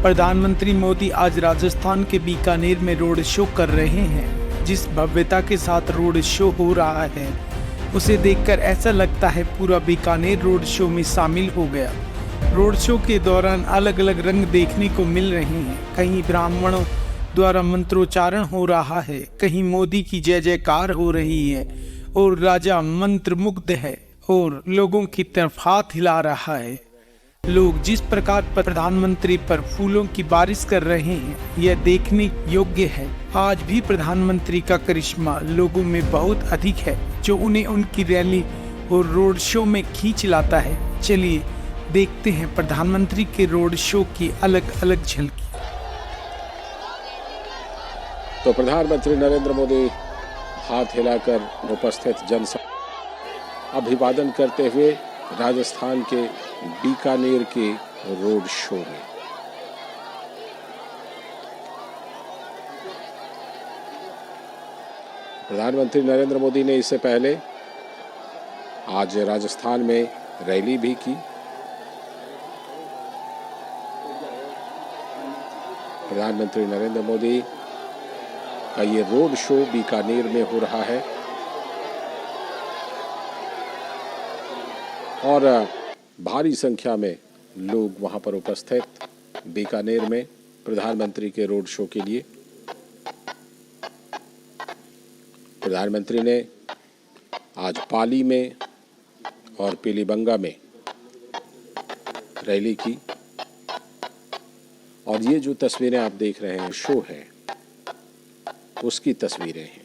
प्रधानमंत्री मोदी आज राजस्थान के बीकानेर में रोड शो कर रहे हैं। जिस भव्यता के साथ रोड शो हो रहा है उसे देखकर ऐसा लगता है पूरा बीकानेर रोड शो में शामिल हो गया। रोड शो के दौरान अलग अलग रंग देखने को मिल रहे हैं। कहीं ब्राह्मणों द्वारा मंत्रोच्चारण हो रहा है, कहीं मोदी की जय जयकार हो रही है और राजा मंत्रमुग्ध है और लोगों की तरफ हाथ हिला रहा है। लोग जिस प्रकार प्रधानमंत्री पर फूलों की बारिश कर रहे हैं यह देखने योग्य है। आज भी प्रधानमंत्री का करिश्मा लोगों में बहुत अधिक है जो उन्हें उनकी रैली और रोड शो में खींच लाता है। चलिए देखते हैं प्रधानमंत्री के रोड शो की अलग अलग झलकी। तो प्रधानमंत्री नरेंद्र मोदी हाथ हिलाकर उपस्थित जनसभा अभिवादन करते हुए राजस्थान के बीकानेर के रोड शो में। प्रधानमंत्री नरेंद्र मोदी ने इससे पहले आज राजस्थान में रैली भी की। प्रधानमंत्री नरेंद्र मोदी का ये रोड शो बीकानेर में हो रहा है और भारी संख्या में लोग वहां पर उपस्थित बीकानेर में प्रधानमंत्री के रोड शो के लिए। प्रधानमंत्री ने आज पाली में और पीलीबंगा में रैली की और ये जो तस्वीरें आप देख रहे हैं शो है उसकी तस्वीरें हैं।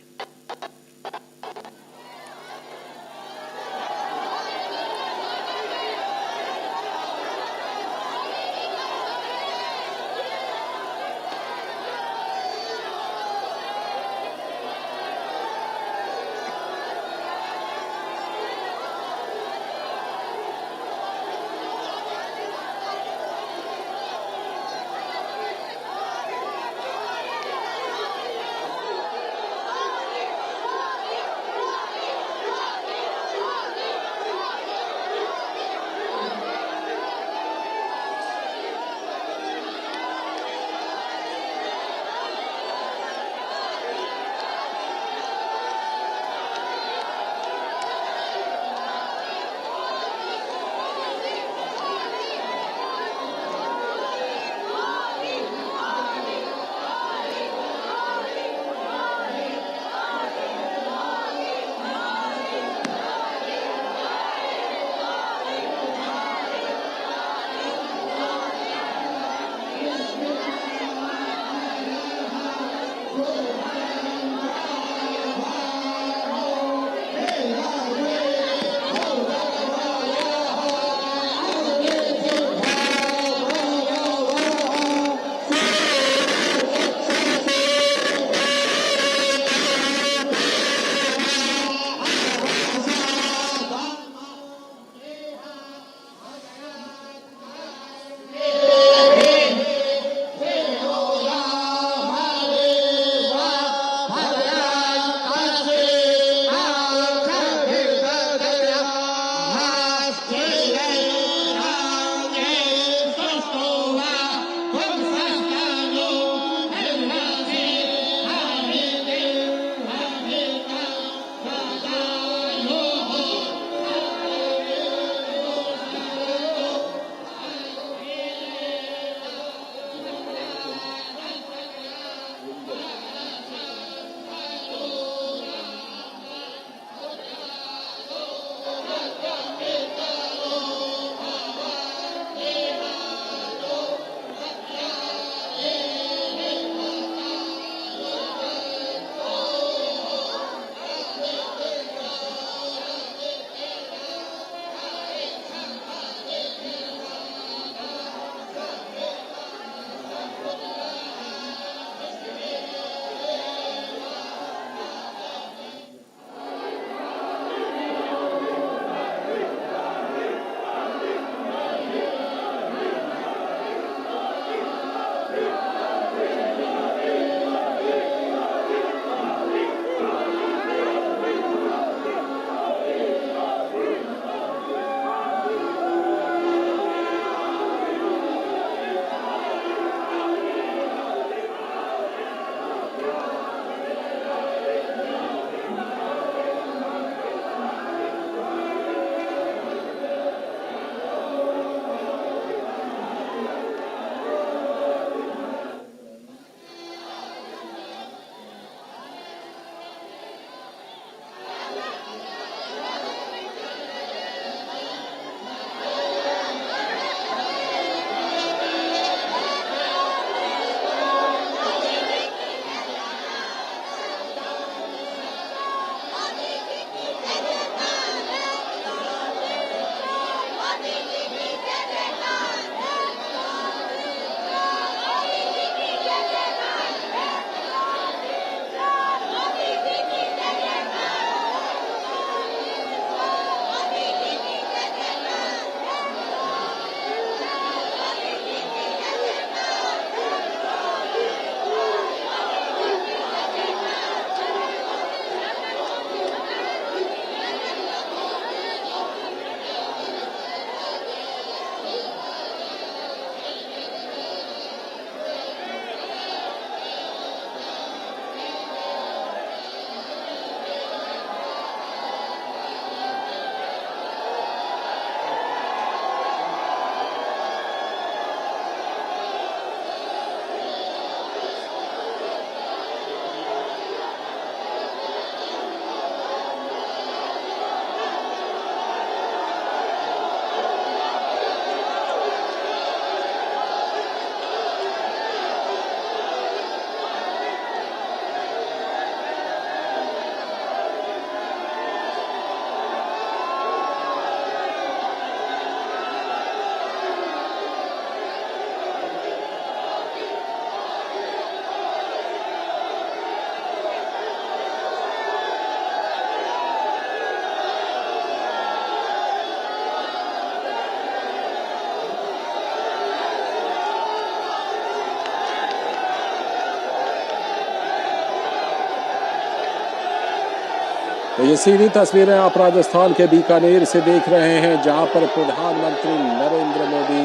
तो ये सीधी तस्वीरें आप राजस्थान के बीकानेर से देख रहे हैं, जहां पर प्रधानमंत्री नरेंद्र मोदी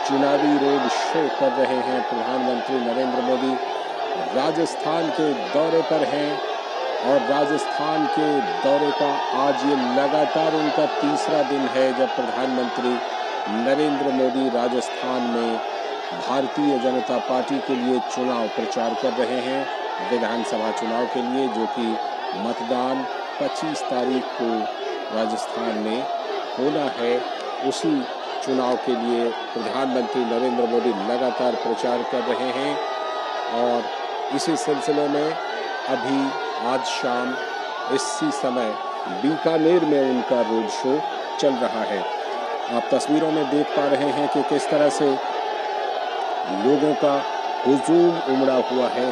चुनावी रोड शो कर रहे हैं। प्रधानमंत्री नरेंद्र मोदी राजस्थान के दौरे पर हैं और राजस्थान के दौरे का आज ये लगातार उनका तीसरा दिन है जब प्रधानमंत्री नरेंद्र मोदी राजस्थान में भारतीय जनता पार्टी के लिए चुनाव प्रचार कर रहे हैं, विधानसभा चुनाव के लिए, जो कि मतदान 25 तारीख को राजस्थान में होना है। उसी चुनाव के लिए प्रधानमंत्री नरेंद्र मोदी लगातार प्रचार कर रहे हैं और इसी सिलसिले में अभी आज शाम इसी समय बीकानेर में उनका रोड शो चल रहा है। आप तस्वीरों में देख पा रहे हैं कि किस तरह से लोगों का हुजूम उमड़ा हुआ है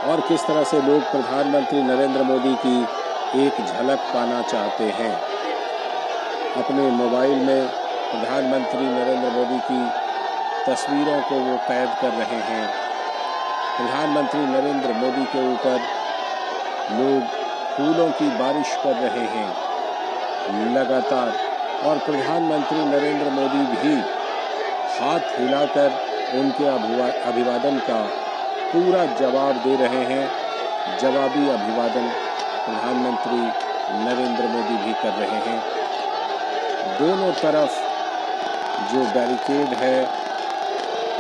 और किस तरह से लोग प्रधानमंत्री नरेंद्र मोदी की एक झलक पाना चाहते हैं। अपने मोबाइल में प्रधानमंत्री नरेंद्र मोदी की तस्वीरों को वो कैद कर रहे हैं। प्रधानमंत्री नरेंद्र मोदी के ऊपर लोग फूलों की बारिश कर रहे हैं लगातार और प्रधानमंत्री नरेंद्र मोदी भी हाथ हिलाकर उनके अभिवादन का पूरा जवाब दे रहे हैं। जवाबी अभिवादन प्रधानमंत्री नरेंद्र मोदी भी कर रहे हैं। दोनों तरफ जो बैरिकेड है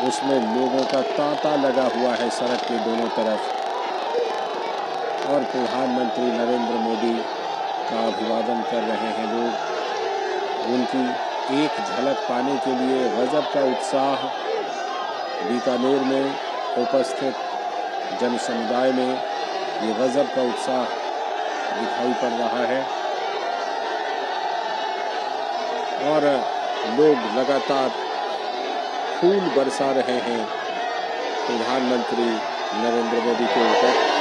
उसमें लोगों का तांता लगा हुआ है सड़क के दोनों तरफ और प्रधानमंत्री नरेंद्र मोदी का अभिवादन कर रहे हैं लोग। उनकी एक झलक पाने के लिए गजब का उत्साह बीकानेर में उपस्थित जन समुदाय में ये गजब का उत्साह दिखाई पड़ रहा है और लोग लगातार फूल बरसा रहे हैं प्रधानमंत्री नरेंद्र मोदी के ऊपर।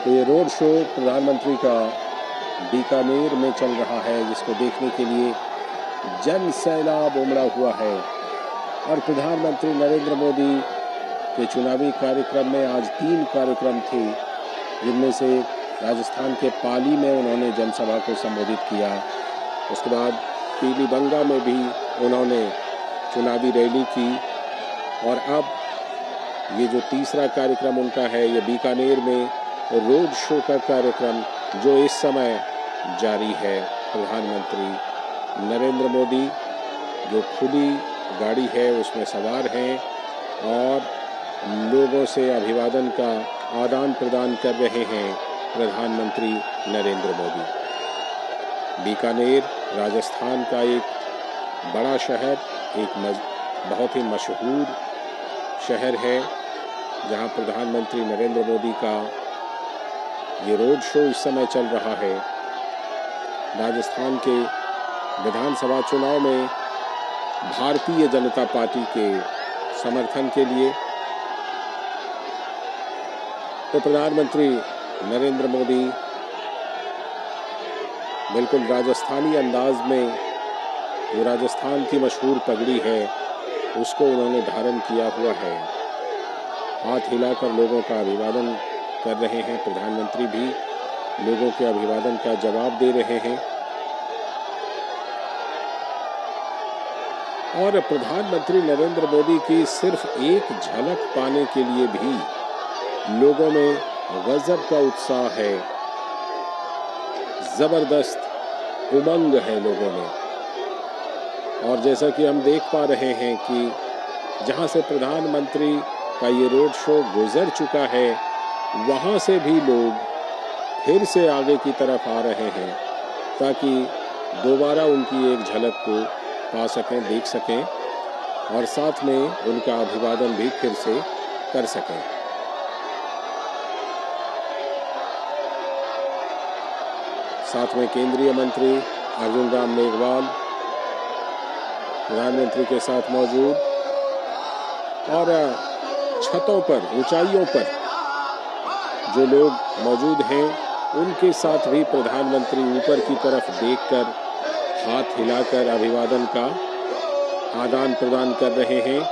तो ये रोड शो प्रधानमंत्री का बीकानेर में चल रहा है, जिसको देखने के लिए जन सैलाब उमड़ा हुआ है और प्रधानमंत्री नरेंद्र मोदी के चुनावी कार्यक्रम में आज 3 कार्यक्रम थे, जिनमें से राजस्थान के पाली में उन्होंने जनसभा को संबोधित किया। उसके बाद पीलीबंगा में भी उन्होंने चुनावी रैली की और अब ये जो तीसरा कार्यक्रम उनका है, ये बीकानेर में रोड शो का कार्यक्रम जो इस समय जारी है। प्रधानमंत्री नरेंद्र मोदी जो खुली गाड़ी है उसमें सवार हैं और लोगों से अभिवादन का आदान प्रदान कर रहे हैं प्रधानमंत्री नरेंद्र मोदी। बीकानेर राजस्थान का एक बड़ा शहर, एक बहुत ही मशहूर शहर है, जहां प्रधानमंत्री नरेंद्र मोदी का ये रोड शो इस समय चल रहा है। राजस्थान के विधानसभा चुनाव में भारतीय जनता पार्टी के समर्थन के लिए तो प्रधानमंत्री नरेंद्र मोदी बिल्कुल राजस्थानी अंदाज में जो राजस्थान की मशहूर पगड़ी है उसको उन्होंने धारण किया हुआ है। हाथ हिलाकर लोगों का अभिवादन कर रहे हैं। प्रधानमंत्री भी लोगों के अभिवादन का जवाब दे रहे हैं और प्रधानमंत्री नरेंद्र मोदी की सिर्फ एक झलक पाने के लिए भी लोगों में गजब का उत्साह है ज़बरदस्त उमंग है लोगों में। और जैसा कि हम देख पा रहे हैं कि जहां से प्रधानमंत्री का ये रोड शो गुजर चुका है, वहां से भी लोग फिर से आगे की तरफ आ रहे हैं ताकि दोबारा उनकी एक झलक को पा सकें, देख सकें और साथ में उनका अभिवादन भी फिर से कर सकें। साथ में केंद्रीय मंत्री अर्जुन राम मेघवाल प्रधानमंत्री के साथ मौजूद और छतों पर, ऊंचाइयों पर जो लोग मौजूद हैं, उनके साथ भी प्रधानमंत्री ऊपर की तरफ देखकर, हाथ हिलाकर अभिवादन का आदान प्रदान कर रहे हैं।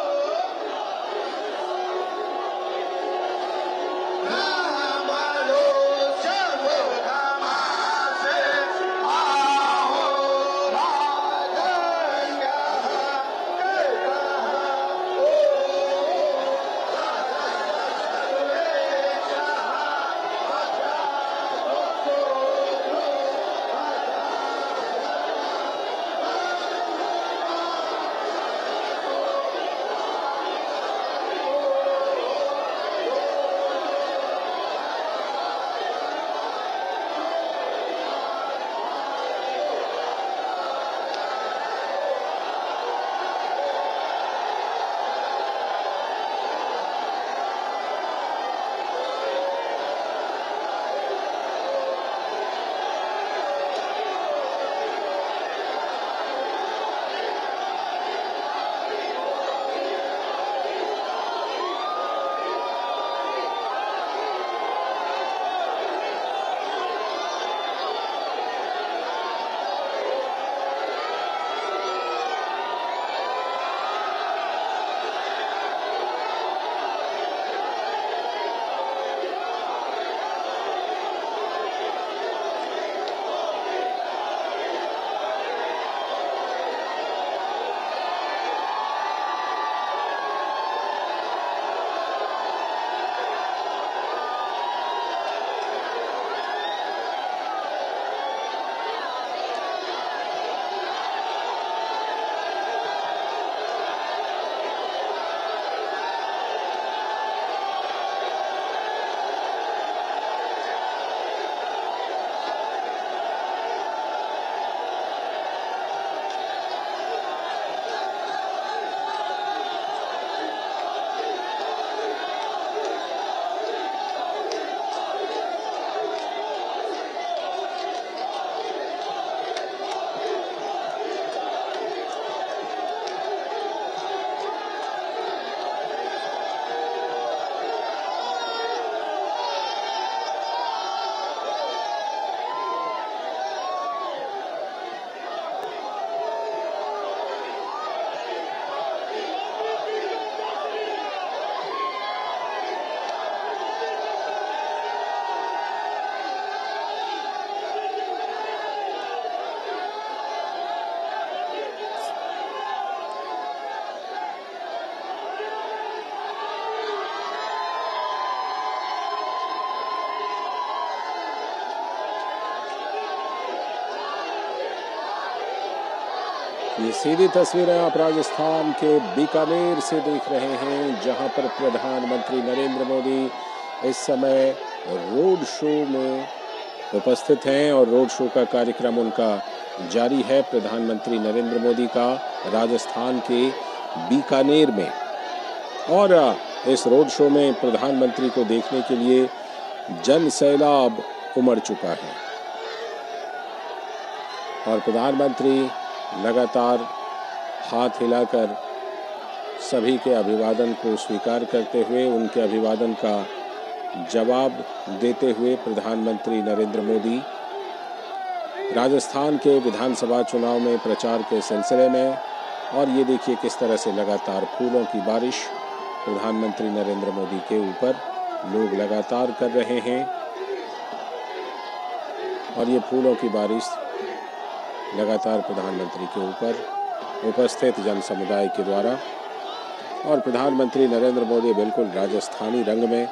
ये सीधी तस्वीरें आप राजस्थान के बीकानेर से देख रहे हैं, जहां पर प्रधानमंत्री नरेंद्र मोदी इस समय रोड शो में उपस्थित हैं और रोड शो का कार्यक्रम उनका जारी है। प्रधानमंत्री नरेंद्र मोदी का राजस्थान के बीकानेर में, और इस रोड शो में प्रधानमंत्री को देखने के लिए जन सैलाब उमड़ चुका है और प्रधानमंत्री लगातार हाथ हिलाकर सभी के अभिवादन को स्वीकार करते हुए, उनके अभिवादन का जवाब देते हुए प्रधानमंत्री नरेंद्र मोदी राजस्थान के विधानसभा चुनाव में प्रचार के सिलसिले में, और ये देखिए किस तरह से लगातार फूलों की बारिश प्रधानमंत्री नरेंद्र मोदी के ऊपर लोग लगातार कर रहे हैं और ये फूलों की बारिश लगातार प्रधानमंत्री के ऊपर उपस्थित जन समुदाय के द्वारा, और प्रधानमंत्री नरेंद्र मोदी बिल्कुल राजस्थानी रंग में,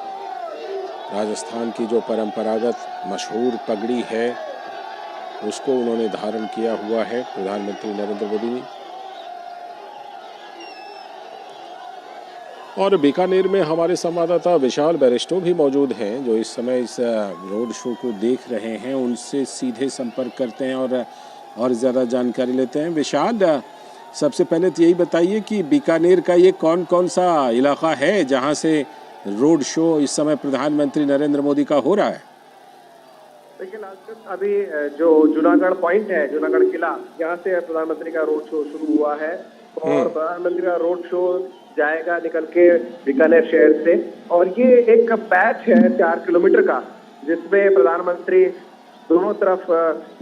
राजस्थान की जो परंपरागत मशहूर पगड़ी है उसको उन्होंने धारण किया हुआ है प्रधानमंत्री नरेंद्र मोदी ने। और बीकानेर में हमारे संवाददाता विशाल बैरिस्टो भी मौजूद हैं जो इस समय इस रोड शो को देख रहे हैं। उनसे सीधे संपर्क करते हैं और ज़्यादा जानकारी लेते हैं। विशाल, सबसे पहले तो यही बताइए कि बीकानेर का ये कौन कौन सा इलाका है जहां से रोड शो इस समय प्रधानमंत्री नरेंद्र मोदी का हो रहा है? देखिए लालचंद, अभी जो जूनागढ़ पॉइंट है, जूनागढ़ किला, यहाँ से प्रधानमंत्री का रोड शो शुरू हुआ है और प्रधानमंत्री का रोड शो जाएगा निकल के बीकानेर शहर से। और ये एक पैच है 4 किलोमीटर का, जिसमें प्रधानमंत्री दोनों तरफ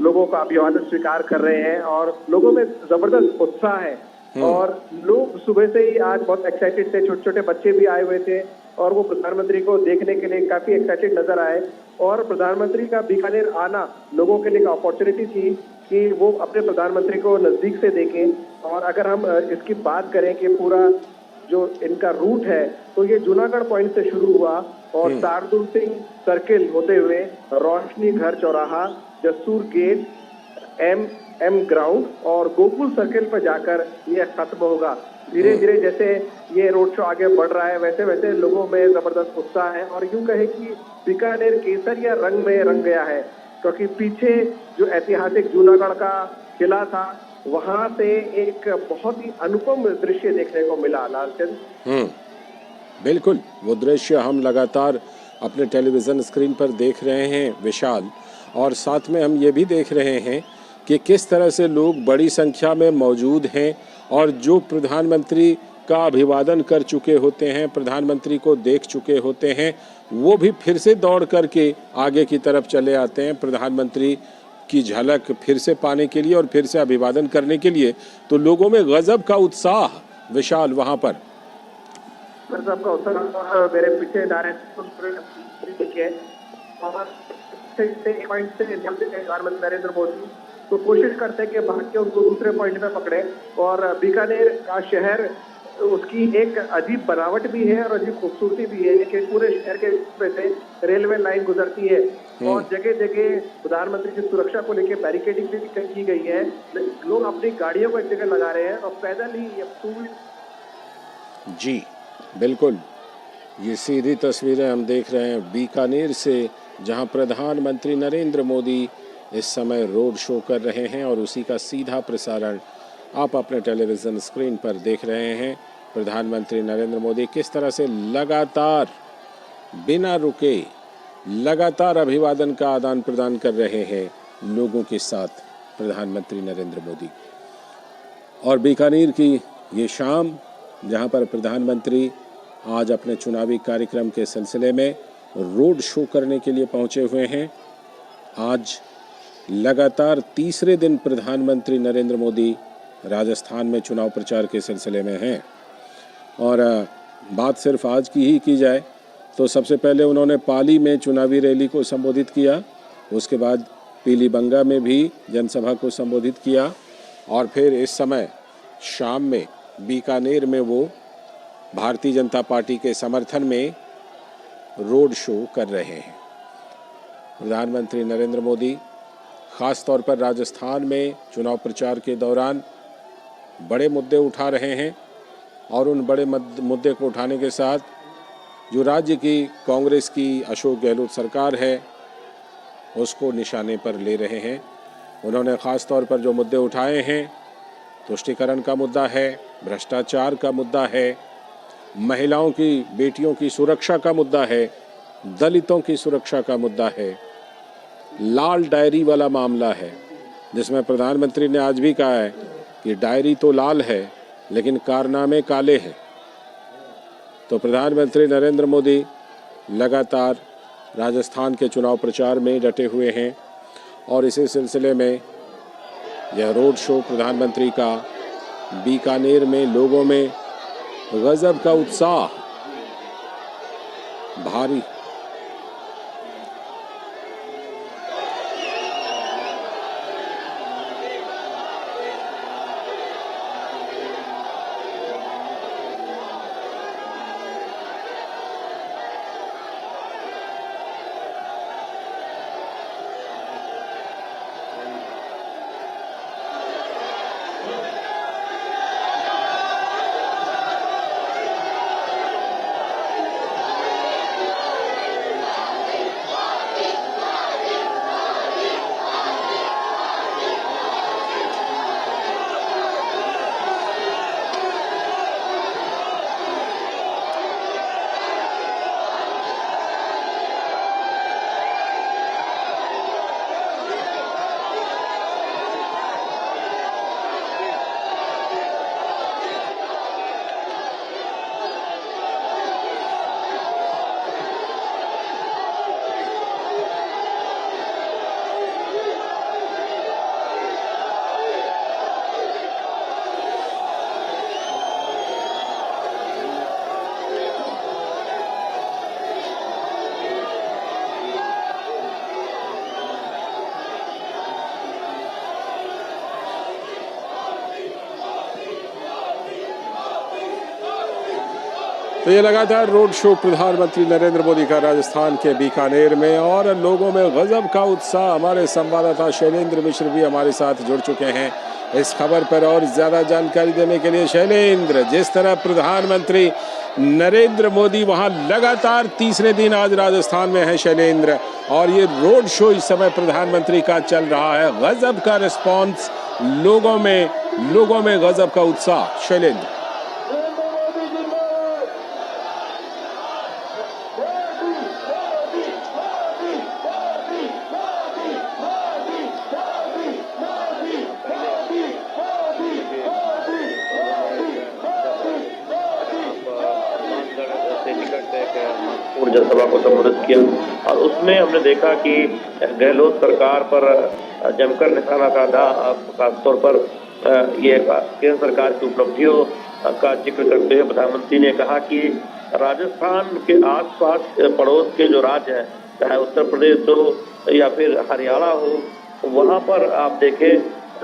लोगों का अभिवादन स्वीकार कर रहे हैं और लोगों में जबरदस्त उत्साह है। और लोग सुबह से ही आज बहुत एक्साइटेड थे, छोटे छोटे बच्चे भी आए हुए थे और वो प्रधानमंत्री को देखने के लिए काफी एक्साइटेड नजर आए। और प्रधानमंत्री का बीकानेर आना लोगों के लिए एक अपॉर्चुनिटी थी कि वो अपने प्रधानमंत्री को नजदीक से देखें। और अगर हम इसकी बात करें कि पूरा जो इनका रूट है, तो ये जूनागढ़ पॉइंट से शुरू हुआ और शार्दुल सिंह सर्किल होते हुए रोशनी घर चौराहा, जसूर गेट, एम ग्राउंड और गोकुल सर्किल पर जाकर ये खत्म होगा। धीरे धीरे जैसे ये रोड शो आगे बढ़ रहा है, वैसे वैसे लोगों में जबरदस्त उत्साह है और यूं कहे कि बीकानेर केसरिया रंग में रंग गया है, क्योंकि पीछे जो ऐतिहासिक जूनागढ़ का किला था, वहां से एक बहुत ही अनुपम दृश्य देखने को मिला। लालचंद, बिल्कुल, वो दृश्य हम लगातार अपने टेलीविज़न स्क्रीन पर देख रहे हैं विशाल, और साथ में हम ये भी देख रहे हैं कि किस तरह से लोग बड़ी संख्या में मौजूद हैं और जो प्रधानमंत्री का अभिवादन कर चुके होते हैं, प्रधानमंत्री को देख चुके होते हैं, वो भी फिर से दौड़ करके आगे की तरफ चले आते हैं प्रधानमंत्री की झलक फिर से पाने के लिए और फिर से अभिवादन करने के लिए। तो लोगों में गजब का उत्साह विशाल वहाँ पर। गजब का उत्साह मेरे पीछे पॉइंट से प्रधानमंत्री नरेंद्र मोदी तो कोशिश करते हैं कि भाग के उनको दूसरे पॉइंट पे पकड़े। और बीकानेर का शहर, उसकी एक अजीब बनावट भी है और अजीब खूबसूरती भी है कि पूरे शहर के में से रेलवे लाइन गुजरती है और जगह जगह प्रधानमंत्री की सुरक्षा को लेकर बैरिकेडिंग भी की गई है। लोग अपनी गाड़ियों को एक जगह लगा रहे हैं और पैदल ही जी बिल्कुल, ये सीधी तस्वीरें हम देख रहे हैं बीकानेर से, जहां प्रधानमंत्री नरेंद्र मोदी इस समय रोड शो कर रहे हैं और उसी का सीधा प्रसारण आप अपने टेलीविज़न स्क्रीन पर देख रहे हैं। प्रधानमंत्री नरेंद्र मोदी किस तरह से लगातार बिना रुके लगातार अभिवादन का आदान प्रदान कर रहे हैं लोगों के साथ प्रधानमंत्री नरेंद्र मोदी। और बीकानेर की ये शाम, जहां पर प्रधानमंत्री आज अपने चुनावी कार्यक्रम के सिलसिले में रोड शो करने के लिए पहुंचे हुए हैं। आज लगातार तीसरे दिन प्रधानमंत्री नरेंद्र मोदी राजस्थान में चुनाव प्रचार के सिलसिले में हैं। और बात सिर्फ आज की ही की जाए तो सबसे पहले उन्होंने पाली में चुनावी रैली को संबोधित किया, उसके बाद पीलीबंगा में भी जनसभा को संबोधित किया और फिर इस समय शाम में बीकानेर में वो भारतीय जनता पार्टी के समर्थन में रोड शो कर रहे हैं। प्रधानमंत्री नरेंद्र मोदी ख़ास तौर पर राजस्थान में चुनाव प्रचार के दौरान बड़े मुद्दे उठा रहे हैं और उन बड़े मुद्दे को उठाने के साथ जो राज्य की कांग्रेस की अशोक गहलोत सरकार है उसको निशाने पर ले रहे हैं। उन्होंने ख़ास तौर पर जो मुद्दे उठाए हैं, तुष्टीकरण का मुद्दा है, भ्रष्टाचार का मुद्दा है, महिलाओं की, बेटियों की सुरक्षा का मुद्दा है, दलितों की सुरक्षा का मुद्दा है, लाल डायरी वाला मामला है, जिसमें प्रधानमंत्री ने आज भी कहा है कि डायरी तो लाल है लेकिन कारनामे काले हैं। तो प्रधानमंत्री नरेंद्र मोदी लगातार राजस्थान के चुनाव प्रचार में डटे हुए हैं और इसी सिलसिले में यह रोड शो प्रधानमंत्री का बीकानेर में लोगों में गजब का उत्साह भारी। तो ये लगातार रोड शो प्रधानमंत्री नरेंद्र मोदी का राजस्थान के बीकानेर में, और लोगों में गजब का उत्साह। हमारे संवाददाता शैलेंद्र मिश्र भी हमारे साथ जुड़ चुके हैं इस खबर पर और ज्यादा जानकारी देने के लिए। शैलेंद्र, जिस तरह प्रधानमंत्री नरेंद्र मोदी वहां लगातार तीसरे दिन आज राजस्थान में है शैलेंद्र, और ये रोड शो इस समय प्रधानमंत्री का चल रहा है, गजब का रिस्पांस लोगों में गजब का उत्साह। शैलेंद्र, जनसभा को संबोधित किया और उसमें हमने देखा कि गहलोत सरकार पर जमकर निशाना साधा। खासतौर पर ये केंद्र सरकार की उपलब्धियों का जिक्र करते हुए प्रधानमंत्री ने कहा कि राजस्थान के आसपास पड़ोस के जो राज्य हैं, चाहे उत्तर प्रदेश हो या फिर हरियाणा हो, वहां पर आप देखें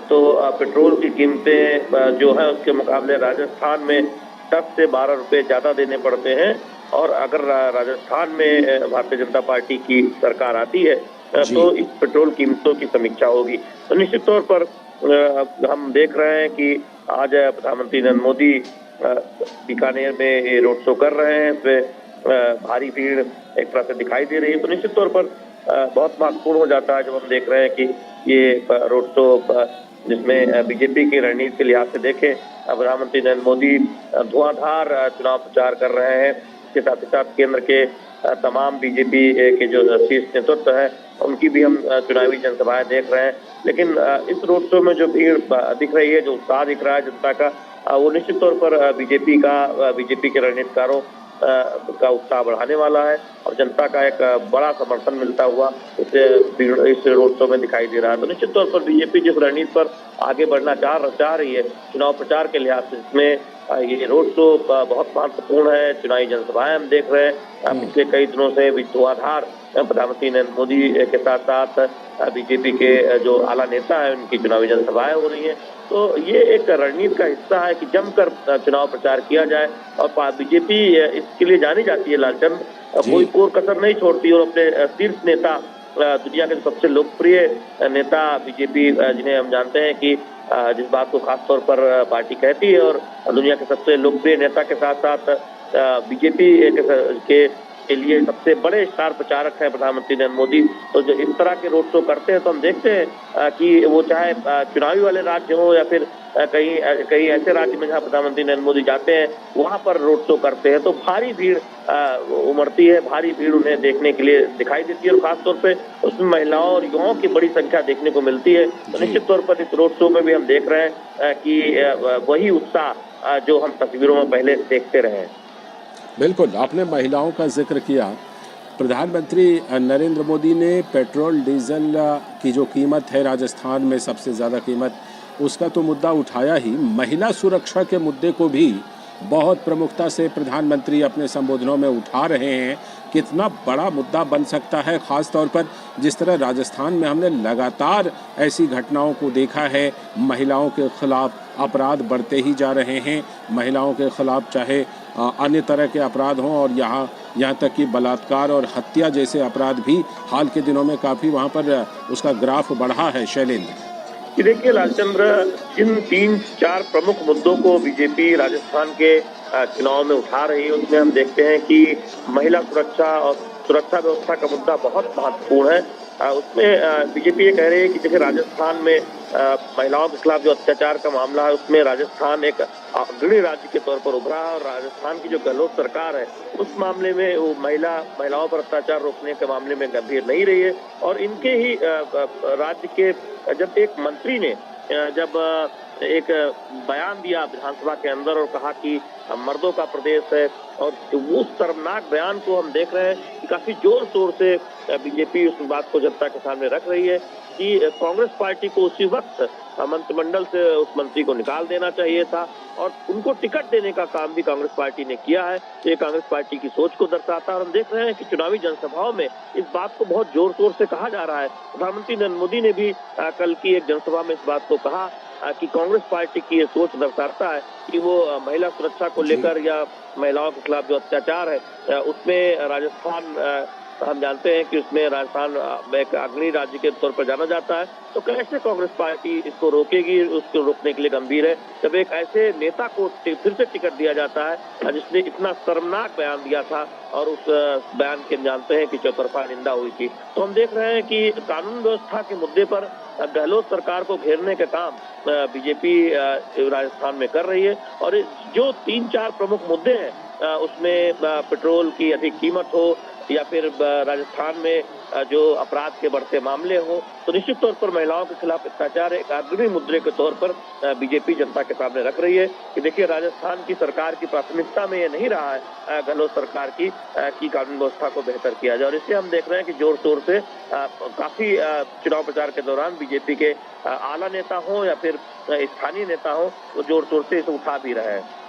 तो पेट्रोल की कीमतें जो है उसके मुकाबले राजस्थान में 10 से 12 रुपए ज्यादा देने पड़ते हैं। और अगर राजस्थान में भारतीय जनता पार्टी की सरकार आती है तो इस पेट्रोल कीमतों की समीक्षा होगी। तो निश्चित तौर पर हम देख रहे हैं कि आज प्रधानमंत्री नरेंद्र मोदी बीकानेर में ये रोड शो कर रहे हैं, इसमें भारी भीड़ एक तरह से दिखाई दे रही है। तो निश्चित तौर पर बहुत महत्वपूर्ण हो जाता है जब हम देख रहे हैं कि ये रोड शो जिसमें बीजेपी की रणनीति के लिहाज से देखें, प्रधानमंत्री नरेंद्र मोदी धुआंधार चुनाव प्रचार कर रहे हैं। इसके साथ ही साथ केंद्र के तमाम बीजेपी के जो शीर्ष नेतृत्व है उनकी भी हम चुनावी जनसभाएं देख रहे हैं। लेकिन इस रोड शो में जो भीड़ दिख रही है, जो उत्साह दिख रहा है जनता का, वो निश्चित तौर पर बीजेपी के रणनीतिकारों का उत्साह बढ़ाने वाला है और जनता का एक बड़ा समर्थन मिलता हुआ इस रोड शो में दिखाई दे रहा है। तो निश्चित तौर पर बीजेपी जिस रणनीति पर आगे बढ़ना चाह रही है चुनाव प्रचार के लिहाज से, इसमें ये रोड शो बहुत महत्वपूर्ण है। चुनावी जनसभाएं हम देख रहे हैं पिछले कई दिनों से धुआंधार प्रधानमंत्री नरेंद्र मोदी के साथ साथ बीजेपी के जो आला नेता है उनकी चुनावी जनसभाएं हो रही हैं। तो ये एक रणनीति का हिस्सा है कि जमकर चुनाव प्रचार किया जाए और बीजेपी इसके लिए जानी जाती है लालचंद, कोई कोर कसर नहीं छोड़ती और अपने शीर्ष नेता, दुनिया के सबसे लोकप्रिय नेता बीजेपी जिन्हें हम जानते हैं कि जिस बात को खासतौर पर पार्टी कहती है, और दुनिया के सबसे लोकप्रिय नेता के साथ साथ बीजेपी के लिए सबसे बड़े स्टार प्रचारक हैं प्रधानमंत्री नरेंद्र मोदी। तो जो इस तरह के रोड शो करते हैं तो हम देखते हैं कि वो चाहे चुनावी वाले राज्य हो या फिर कहीं ऐसे राज्य में जहां प्रधानमंत्री नरेंद्र मोदी जाते हैं वहां पर रोड शो करते हैं तो भारी भीड़ उमड़ती है, भारी भीड़ उन्हें देखने के लिए दिखाई देती है और खासतौर पे उसमें महिलाओं और युवाओं की बड़ी संख्या देखने को मिलती है। तो निश्चित तौर पर इस रोड शो में भी हम देख रहे हैं कि वही उत्साह जो हम तस्वीरों में पहले देखते रहे हैं। बिल्कुल, आपने महिलाओं का जिक्र किया। प्रधानमंत्री नरेंद्र मोदी ने पेट्रोल डीजल की जो कीमत है राजस्थान में सबसे ज़्यादा कीमत, उसका तो मुद्दा उठाया ही, महिला सुरक्षा के मुद्दे को भी बहुत प्रमुखता से प्रधानमंत्री अपने संबोधनों में उठा रहे हैं। कितना बड़ा मुद्दा बन सकता है, ख़ास तौर पर जिस तरह राजस्थान में हमने लगातार ऐसी घटनाओं को देखा है, महिलाओं के खिलाफ अपराध बढ़ते ही जा रहे हैं। महिलाओं के खिलाफ चाहे अन्य तरह के अपराध हों और यहाँ तक कि बलात्कार और हत्या जैसे अपराध भी हाल के दिनों में काफ़ी वहाँ पर उसका ग्राफ बढ़ा है। शैलेंद्र, देखिए लालचंद्र, जिन 3-4 प्रमुख मुद्दों को बीजेपी राजस्थान के चुनाव में उठा रही है उसमें हम देखते हैं कि महिला सुरक्षा और सुरक्षा व्यवस्था का मुद्दा बहुत महत्वपूर्ण है। उसमें बीजेपी ये कह रही है कि जैसे राजस्थान में महिलाओं के खिलाफ जो अत्याचार का मामला है उसमें राजस्थान एक अग्रणी राज्य के तौर पर उभरा है और राजस्थान की जो गहलोत सरकार है उस मामले में वो महिलाओं पर अत्याचार रोकने के मामले में गंभीर नहीं रही है। और इनके ही राज्य के जब एक मंत्री ने जब एक बयान दिया विधानसभा के अंदर और कहा कि मर्दों का प्रदेश है, और उस शर्मनाक बयान को हम देख रहे हैं कि काफी जोर शोर से बीजेपी उस बात को जनता के सामने रख रही है कि कांग्रेस पार्टी को उसी वक्त मंत्रिमंडल से उस मंत्री को निकाल देना चाहिए था और उनको टिकट देने का काम भी कांग्रेस पार्टी ने किया है। तो ये कांग्रेस पार्टी की सोच को दर्शाता है और हम देख रहे हैं कि चुनावी जनसभाओं में इस बात को बहुत जोर शोर से कहा जा रहा है। प्रधानमंत्री नरेंद्र मोदी ने भी कल की एक जनसभा में इस बात को कहा कि कांग्रेस पार्टी की ये सोच दर्शाता है कि वो महिला सुरक्षा को लेकर या महिलाओं के खिलाफ जो अत्याचार है उसमें राजस्थान हम जानते हैं कि उसमें राजस्थान एक अग्रणी राज्य के तौर पर जाना जाता है। तो कैसे कांग्रेस पार्टी इसको रोकेगी, उसको रोकने के लिए गंभीर है जब एक ऐसे नेता को फिर से टिकट दिया जाता है जिसने इतना शर्मनाक बयान दिया था और उस बयान के जानते हैं कि चौतरफा निंदा हुई थी। तो हम देख रहे हैं कि कानून व्यवस्था के मुद्दे पर गहलोत सरकार को घेरने का काम बीजेपी राजस्थान में कर रही है और जो 3-4 प्रमुख मुद्दे हैं उसमें पेट्रोल की अधिक कीमत हो या फिर राजस्थान में जो अपराध के बढ़ते मामले हो, तो निश्चित तौर पर महिलाओं के खिलाफ अत्याचार एक अग्रणी मुद्दे के तौर पर बीजेपी जनता के सामने रख रही है कि देखिए राजस्थान की सरकार की प्राथमिकता में ये नहीं रहा है गहलोत सरकार की कानून व्यवस्था को बेहतर किया जाए। और इससे हम देख रहे हैं कि जोर शोर से काफी चुनाव प्रचार के दौरान बीजेपी के आला नेता हो या फिर स्थानीय नेता हो, वो जोर शोर से इसे उठा भी रहे हैं।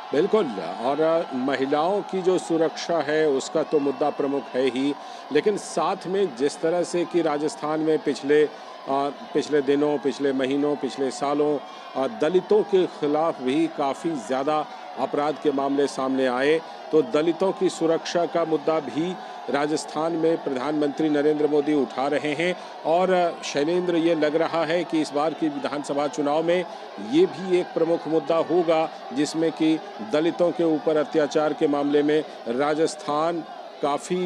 बिल्कुल, और महिलाओं की जो सुरक्षा है उसका तो मुद्दा प्रमुख है ही, लेकिन साथ में जिस तरह से कि राजस्थान में पिछले दिनों, पिछले महीनों, पिछले सालों दलितों के खिलाफ भी काफ़ी ज़्यादा अपराध के मामले सामने आए, तो दलितों की सुरक्षा का मुद्दा भी राजस्थान में प्रधानमंत्री नरेंद्र मोदी उठा रहे हैं। और शैलेंद्र, ये लग रहा है कि इस बार की विधानसभा चुनाव में ये भी एक प्रमुख मुद्दा होगा जिसमें कि दलितों के ऊपर अत्याचार के मामले में राजस्थान काफ़ी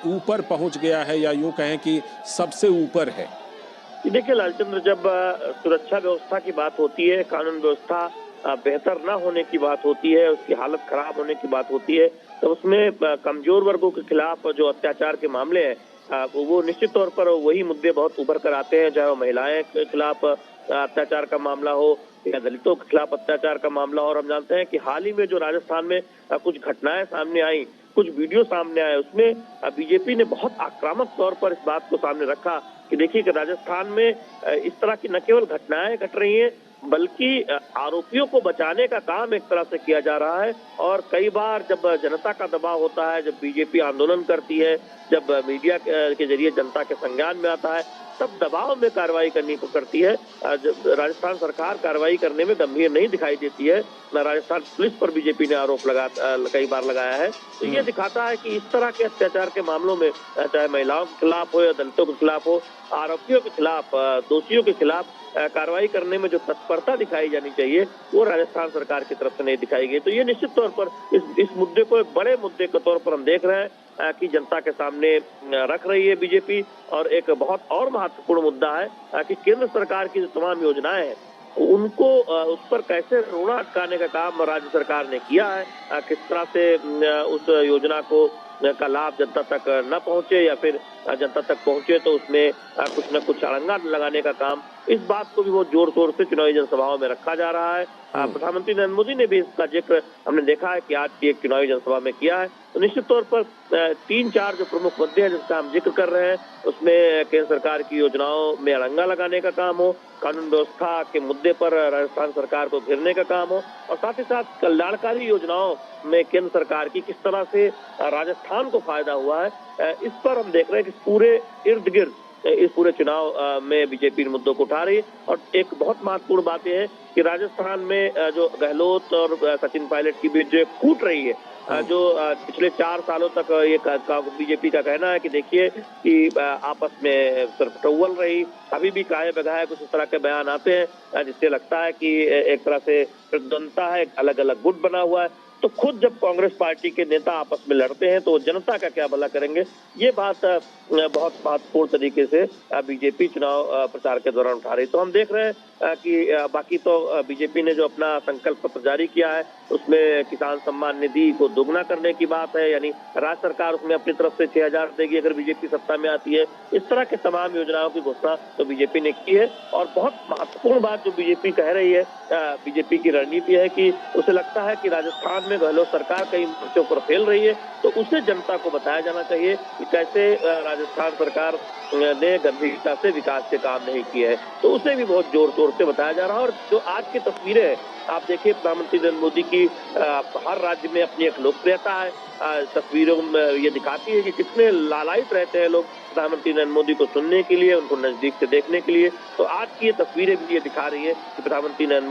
ऊपर पहुंच गया है, या यूं कहें कि सबसे ऊपर है। देखिए लालचंद्र, जब सुरक्षा व्यवस्था की बात होती है, कानून व्यवस्था बेहतर ना होने की बात होती है, उसकी हालत खराब होने की बात होती है, तो उसमें कमजोर वर्गों के खिलाफ जो अत्याचार के मामले हैं वो निश्चित तौर पर वही मुद्दे बहुत उभर कर आते हैं, चाहे वो महिलाएं के खिलाफ अत्याचार का मामला हो या दलितों के खिलाफ अत्याचार का मामला। और हम जानते हैं कि हाल ही में जो राजस्थान में कुछ घटनाएं सामने आई, कुछ वीडियो सामने आए, उसमें बीजेपी ने बहुत आक्रामक तौर पर इस बात को सामने रखा कि देखिए कि राजस्थान में इस तरह की न केवल घटनाएं घट रही हैं बल्कि आरोपियों को बचाने का काम एक तरह से किया जा रहा है। और कई बार जब जनता का दबाव होता है, जब बीजेपी आंदोलन करती है, जब मीडिया के जरिए जनता के संज्ञान में आता है, तब दबाव में कार्रवाई करनी करती है। राजस्थान सरकार कार्रवाई करने में गंभीर नहीं दिखाई देती है। राजस्थान पुलिस पर बीजेपी ने आरोप कई बार लगाया है। तो ये दिखाता है कि इस तरह के अत्याचार के मामलों में चाहे महिलाओं के खिलाफ हो या दलितों के खिलाफ हो, आरोपियों के खिलाफ, दोषियों के खिलाफ कार्रवाई करने में जो तत्परता दिखाई जानी चाहिए वो राजस्थान सरकार की तरफ से नहीं दिखाई गई। तो ये निश्चित तौर पर इस मुद्दे को एक बड़े मुद्दे के तौर पर हम देख रहे हैं कि जनता के सामने रख रही है बीजेपी। और एक बहुत और महत्वपूर्ण मुद्दा है कि केंद्र सरकार की जो तमाम योजनाएं हैं उनको उस पर कैसे रोड़ा अटकाने का काम राज्य सरकार ने किया है, किस तरह से उस योजना को का लाभ जनता तक न पहुंचे या फिर जनता तक पहुंचे तो उसमें कुछ न कुछ अड़ंगा लगाने का काम, इस बात को भी बहुत जोर शोर से चुनावी जनसभाओं में रखा जा रहा है। प्रधानमंत्री नरेंद्र मोदी ने भी इसका जिक्र हमने देखा है कि आज की एक चुनावी जनसभा में किया है। तो निश्चित तौर पर 3-4 जो प्रमुख मुद्दे हैं जिसका हम जिक्र कर रहे हैं उसमें केंद्र सरकार की योजनाओं में अड़ंगा लगाने का काम हो, कानून व्यवस्था के मुद्दे पर राजस्थान सरकार को घेरने का काम हो, और साथ ही साथ कल्याणकारी योजनाओं में केंद्र सरकार की किस तरह से राजस्थान को फायदा हुआ है, इस पर हम देख रहे हैं कि पूरे इर्द गिर्द इस पूरे चुनाव में बीजेपी इन मुद्दों को उठा रही है। और एक बहुत महत्वपूर्ण बात यह है कि राजस्थान में जो गहलोत और सचिन पायलट की बीच जो फूट रही है, जो पिछले 4 सालों तक ये बीजेपी का कहना है कि देखिए कि आपस में सिर्फ टौल रही, अभी भी काहे बगाहे कुछ इस तरह के बयान आते हैं जिससे लगता है कि एक तरह से प्रतिद्वंदता है, अलग अलग गुट बना हुआ है। तो खुद जब कांग्रेस पार्टी के नेता आपस में लड़ते हैं तो जनता का क्या भला करेंगे, ये बात बहुत महत्वपूर्ण तरीके से बीजेपी चुनाव प्रचार के दौरान उठा रही। तो हम देख रहे हैं कि बाकी तो बीजेपी ने जो अपना संकल्प पत्र जारी किया है उसमें किसान सम्मान निधि को दोगुना करने की बात है, यानी राज्य सरकार उसमें अपनी तरफ से 6,000 देगी अगर बीजेपी सत्ता में आती है। इस तरह के तमाम योजनाओं की घोषणा तो बीजेपी ने की है। और बहुत महत्वपूर्ण बात जो बीजेपी कह रही है, बीजेपी की रणनीति है कि उसे लगता है कि राजस्थान में गहलोत सरकार कई मोर्चों पर फेल रही है, तो उसे जनता को बताया जाना चाहिए कि कैसे राजस्थान सरकार ने गंभीरता से विकास के काम नहीं किए हैं। तो उसे भी बहुत जोर शोर से बताया जा रहा है। और जो आज की तस्वीरें हैं आप देखिए, प्रधानमंत्री नरेंद्र मोदी की हर राज्य में अपनी एक लोकप्रियता है। तस्वीरों में ये दिखाती है कि कितने लालायित रहते हैं लोग प्रधानमंत्री नरेंद्र मोदी को सुनने के लिए, उनको नजदीक से देखने के लिए। तो आज की ये तस्वीरें भी ये दिखा रही है कि प्रधानमंत्री नरेंद्र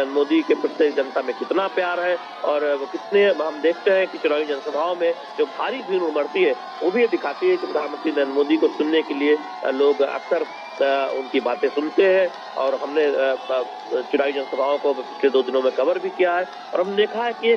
मोदी के प्रति जनता में कितना प्यार है, और वो कितने, हम देखते हैं कि चुनावी जनसभाओं में जो भारी भीड़ उमड़ती है वो भी ये दिखाती है कि प्रधानमंत्री नरेंद्र मोदी को सुनने के लिए लोग अक्सर उनकी बातें सुनते हैं। और हमने चुनावी जनसभाओं को पिछले 2 दिनों में कवर भी किया है, और हमने देखा है कि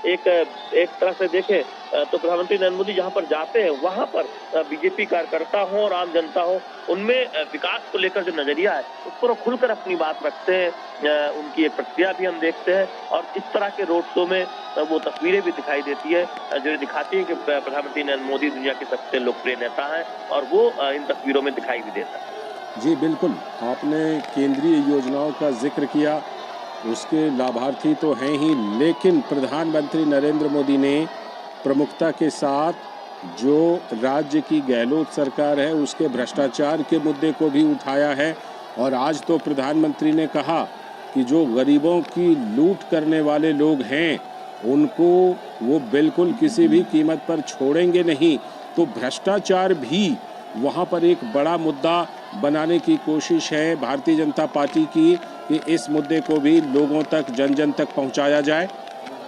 एक तरह से देखें तो प्रधानमंत्री नरेंद्र मोदी जहां पर जाते हैं वहां पर बीजेपी कार्यकर्ता हो और आम जनता हो, उनमें विकास को लेकर जो नजरिया है उस पर वो खुलकर अपनी बात रखते हैं। उनकी एक प्रतिक्रिया भी हम देखते हैं, और इस तरह के रोड शो में वो तस्वीरें भी दिखाई देती है जो दिखाती है कि प्रधानमंत्री नरेंद्र मोदी दुनिया के सबसे लोकप्रिय नेता हैं, और वो इन तस्वीरों में दिखाई भी देता है। जी बिल्कुल, आपने केंद्रीय योजनाओं का जिक्र किया, उसके लाभार्थी तो हैं ही, लेकिन प्रधानमंत्री नरेंद्र मोदी ने प्रमुखता के साथ जो राज्य की गहलोत सरकार है उसके भ्रष्टाचार के मुद्दे को भी उठाया है। और आज तो प्रधानमंत्री ने कहा कि जो गरीबों की लूट करने वाले लोग हैं उनको वो बिल्कुल किसी भी कीमत पर छोड़ेंगे नहीं। तो भ्रष्टाचार भी वहाँ पर एक बड़ा मुद्दा बनाने की कोशिश है भारतीय जनता पार्टी की कि इस मुद्दे को भी लोगों तक, जन जन तक पहुँचाया जाए।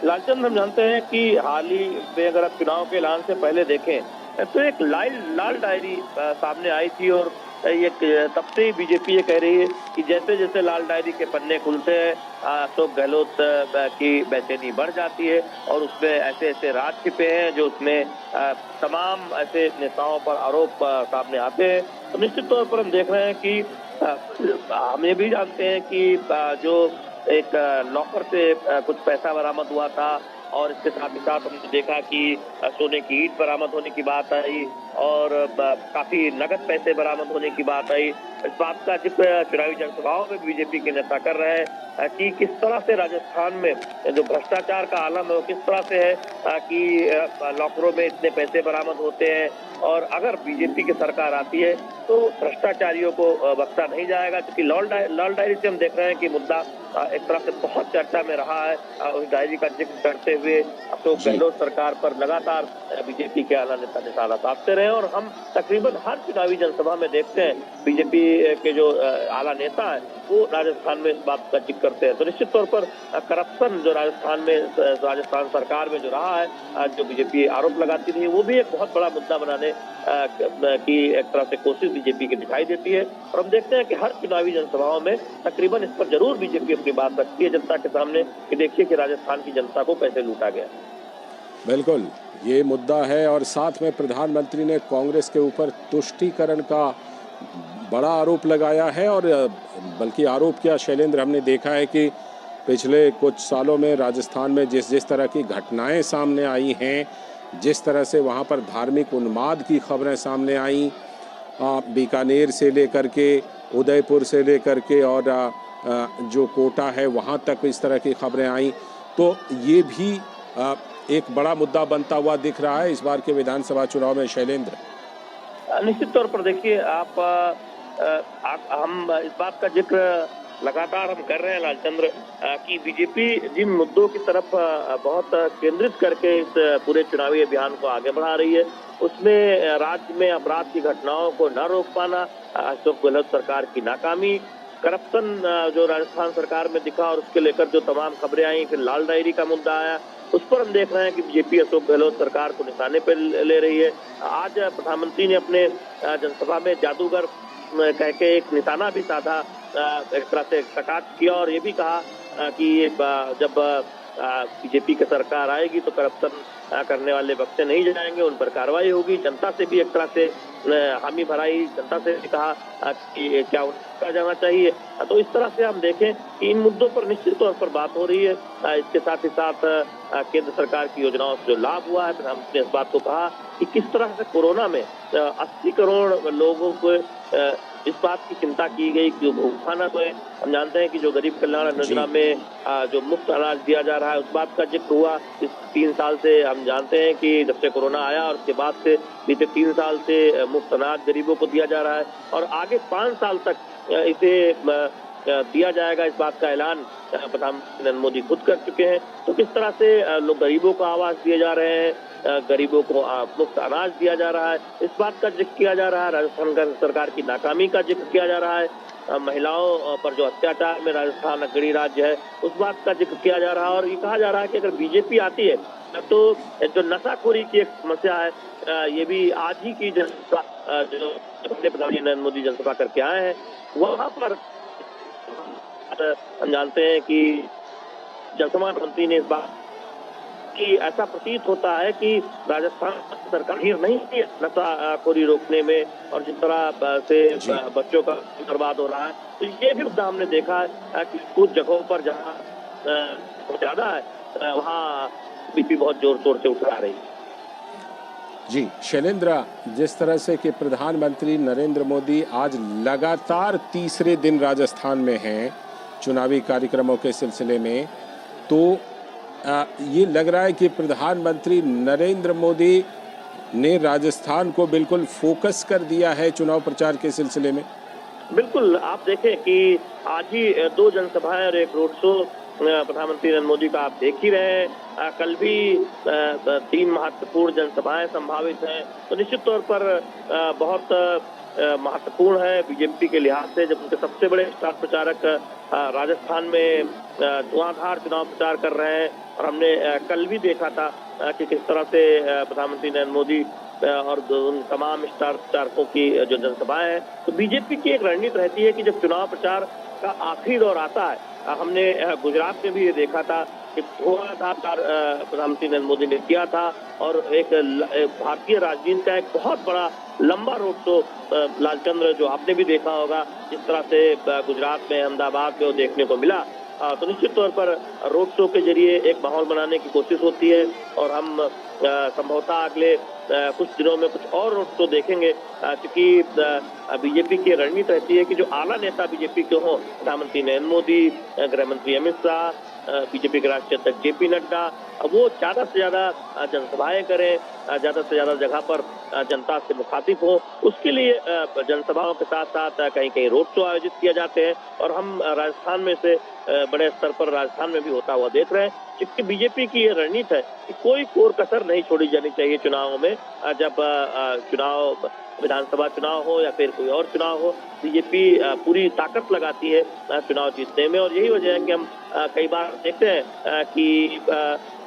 लालचंद, हम जानते हैं कि हाल ही में अगर आप चुनाव के ऐलान से पहले देखें तो एक लाल डायरी सामने आई थी, और ये तब से ही बीजेपी ये कह रही है कि जैसे जैसे लाल डायरी के पन्ने खुलते हैं अशोक गहलोत की बेचैनी बढ़ जाती है, और उसमें ऐसे ऐसे राज छिपे हैं जो उसमें तमाम ऐसे नेताओं पर आरोप सामने आते हैं। तो निश्चित तौर पर हम देख रहे हैं कि हम ये भी जानते हैं कि जो एक लॉकर से कुछ पैसा बरामद हुआ था, और इसके साथ ही साथ हमने देखा कि सोने की ईंट बरामद होने की बात आई, और काफी नगद पैसे बरामद होने की बात आई। इस बात का जिक्र चुनावी जनसभाओं में बीजेपी के नेता कर रहे हैं कि किस तरह से राजस्थान में जो भ्रष्टाचार का आलम है वो किस तरह से है कि लॉकरों में इतने पैसे बरामद होते हैं, और अगर बीजेपी की सरकार आती है तो भ्रष्टाचारियों को बख्शा नहीं जाएगा। क्योंकि लाल डायरी से हम देख रहे हैं कि मुद्दा एक तरह से बहुत चर्चा में रहा है। उस डायरी का जिक्र करते हुए अशोक गहलोत सरकार पर लगातार बीजेपी के आला नेता निशाना साधते रहे, और हम तकरीबन हर चुनावी जनसभा में देखते हैं बीजेपी के जो आला नेता है वो राजस्थान में इस बात का जिक्र करते हैं। तो निश्चित तौर पर करप्शन जो राजस्थान सरकार में जो रहा है, जो बीजेपी आरोप लगाती रही, वो भी एक बहुत बड़ा मुद्दा बनाने की एक तरह से कोशिश बीजेपी की दिखाई देती है। और हम देखते हैं कि हर चुनावी जनसभाओं में तकरीबन इस पर जरूर बीजेपी अपनी बात रखती है जनता के सामने कि देखिए कि राजस्थान की जनता को कैसे लूटा गया। बिल्कुल, ये मुद्दा है। और साथ में प्रधानमंत्री ने कांग्रेस के ऊपर तुष्टीकरण का बड़ा आरोप लगाया है, और बल्कि आरोप क्या शैलेंद्र, हमने देखा है कि पिछले कुछ सालों में राजस्थान में जिस तरह की घटनाएं सामने आई हैं, जिस तरह से वहाँ पर धार्मिक उन्माद की खबरें सामने आई, बीकानेर से लेकर के उदयपुर से लेकर के और जो कोटा है वहाँ तक इस तरह की खबरें आई, तो ये भी एक बड़ा मुद्दा बनता हुआ दिख रहा है इस बार के विधानसभा चुनाव में शैलेंद्र। निश्चित तौर पर देखिए हम इस बात का जिक्र लगातार हम कर रहे हैं लालचंद्र कि बीजेपी जिन मुद्दों की तरफ बहुत केंद्रित करके इस पूरे चुनावी अभियान को आगे बढ़ा रही है, उसमें राज्य में अपराध की घटनाओं को न रोक पाना, अशोक गहलोत सरकार की नाकामी, करप्शन जो राजस्थान सरकार में दिखा और उसके लेकर जो तमाम खबरें आई, फिर लाल डायरी का मुद्दा आया, उस पर हम देख रहे हैं कि बीजेपी अशोक गहलोत सरकार को निशाने पर ले रही है। आज प्रधानमंत्री ने अपने जनसभा में जादूगर कह के एक निशाना भी साधा, एक तरह से कटाक्ष किया, और ये भी कहा कि जब बीजेपी की सरकार आएगी तो करप्शन करने वाले बख्शे नहीं जाएंगे, उन पर कार्रवाई होगी। जनता से भी एक तरह से हामी भराई, जनता से भी कहा कि क्या उनका जाना चाहिए। तो इस तरह से हम देखें कि इन मुद्दों पर निश्चित तौर पर बात हो रही है। इसके साथ ही साथ केंद्र सरकार की योजनाओं से जो लाभ हुआ है, प्रधानमंत्री ने इस बात को कहा कि किस तरह से कोरोना में 80 करोड़ लोगों को इस बात की चिंता की गई कि भूख खाना तो है। हम जानते हैं कि जो गरीब कल्याण योजना में जो मुफ्त अनाज दिया जा रहा है, उस बात का जिक्र हुआ। इस 3 साल से हम जानते हैं कि जब से कोरोना आया और उसके बाद से बीते 3 साल से मुफ्त अनाज गरीबों को दिया जा रहा है, और आगे 5 साल तक इसे दिया जाएगा। इस बात का ऐलान प्रधानमंत्री नरेंद्र मोदी खुद कर चुके हैं। तो किस तरह से लोग गरीबों को आवास दिए जा रहे हैं, गरीबों को मुफ्त अनाज दिया जा रहा है, इस बात का जिक्र किया जा रहा है। राजस्थान सरकार की नाकामी का जिक्र किया जा रहा है। महिलाओं पर जो अत्याचार में राजस्थान अग्रणी राज्य है, उस बात का जिक्र किया जा रहा है। और ये कहा जा रहा है कि अगर बीजेपी आती है तो जो नशाखोरी की एक समस्या है, ये भी आज ही की जनसभा जो प्रधानमंत्री नरेंद्र मोदी जनसभा करके आए हैं, वहां पर हम जानते हैं कि जनसभा मंत्री ने इस बात कि ऐसा प्रतीत होता है कि राजस्थान सरकार नहीं है नशाखोरी रोकने में, और जिस तरह से बच्चों का बर्बाद हो रहा है, तो ये भी मुद्दा हमने देखा है कि कुछ जगहों पर जहाँ ज्यादा है वहाँ बीपी बहुत जोर शोर से उठा रही है। जी शैलेंद्र, जिस तरह से कि प्रधानमंत्री नरेंद्र मोदी आज लगातार तीसरे दिन राजस्थान में हैं चुनावी कार्यक्रमों के सिलसिले में, तो ये लग रहा है कि प्रधानमंत्री नरेंद्र मोदी ने राजस्थान को बिल्कुल फोकस कर दिया है चुनाव प्रचार के सिलसिले में। बिल्कुल, आप देखें कि आज ही 2 जनसभाएं और 1 रोड शो प्रधानमंत्री नरेंद्र मोदी का आप देख ही रहे हैं। कल भी 3 महत्वपूर्ण जनसभाएं संभावित हैं, तो निश्चित तौर पर बहुत महत्वपूर्ण है बीजेपी के लिहाज से, जब उनके सबसे बड़े स्टार प्रचारक राजस्थान में धुआंधार चुनाव प्रचार कर रहे हैं। और हमने कल भी देखा था कि किस तरह से प्रधानमंत्री नरेंद्र मोदी और उन तमाम स्टार प्रचारकों की जो जनसभाएं हैं, तो बीजेपी की एक रणनीति रहती है कि जब चुनाव प्रचार का आखिरी दौर आता है, हमने गुजरात में भी ये देखा था कि धुआंधार प्रधानमंत्री नरेंद्र मोदी ने किया था, और एक भारतीय राजनीति का एक बहुत बड़ा लंबा रोड शो लालचंद्र जो आपने भी देखा होगा, जिस तरह से गुजरात में अहमदाबाद में वो देखने को मिला। तो निश्चित तौर पर रोड शो के जरिए एक माहौल बनाने की कोशिश होती है, और हम संभवतः अगले कुछ दिनों में कुछ और रोड शो देखेंगे, क्योंकि बीजेपी की रणनीति रहती है कि जो आला नेता बीजेपी के हों, प्रधानमंत्री नरेंद्र मोदी, गृह मंत्री अमित शाह, बीजेपी के राष्ट्रीय अध्यक्ष जेपी नड्डा, वो ज्यादा से ज्यादा जनसभाएं करें, ज्यादा से ज्यादा जगह पर जनता से मुखातिब हो। उसके लिए जनसभाओं के साथ साथ कहीं कहीं रोड शो आयोजित किए जाते हैं, और हम राजस्थान में से बड़े स्तर पर राजस्थान में भी होता हुआ देख रहे हैं, क्योंकि बीजेपी की ये रणनीति है कि कोई कोर कसर नहीं छोड़ी जानी चाहिए चुनावों में। जब चुनाव विधानसभा चुनाव हो या फिर कोई और चुनाव हो, बीजेपी पूरी ताकत लगाती है चुनाव जीतने में। और यही वजह है कि हम कई बार देखते हैं कि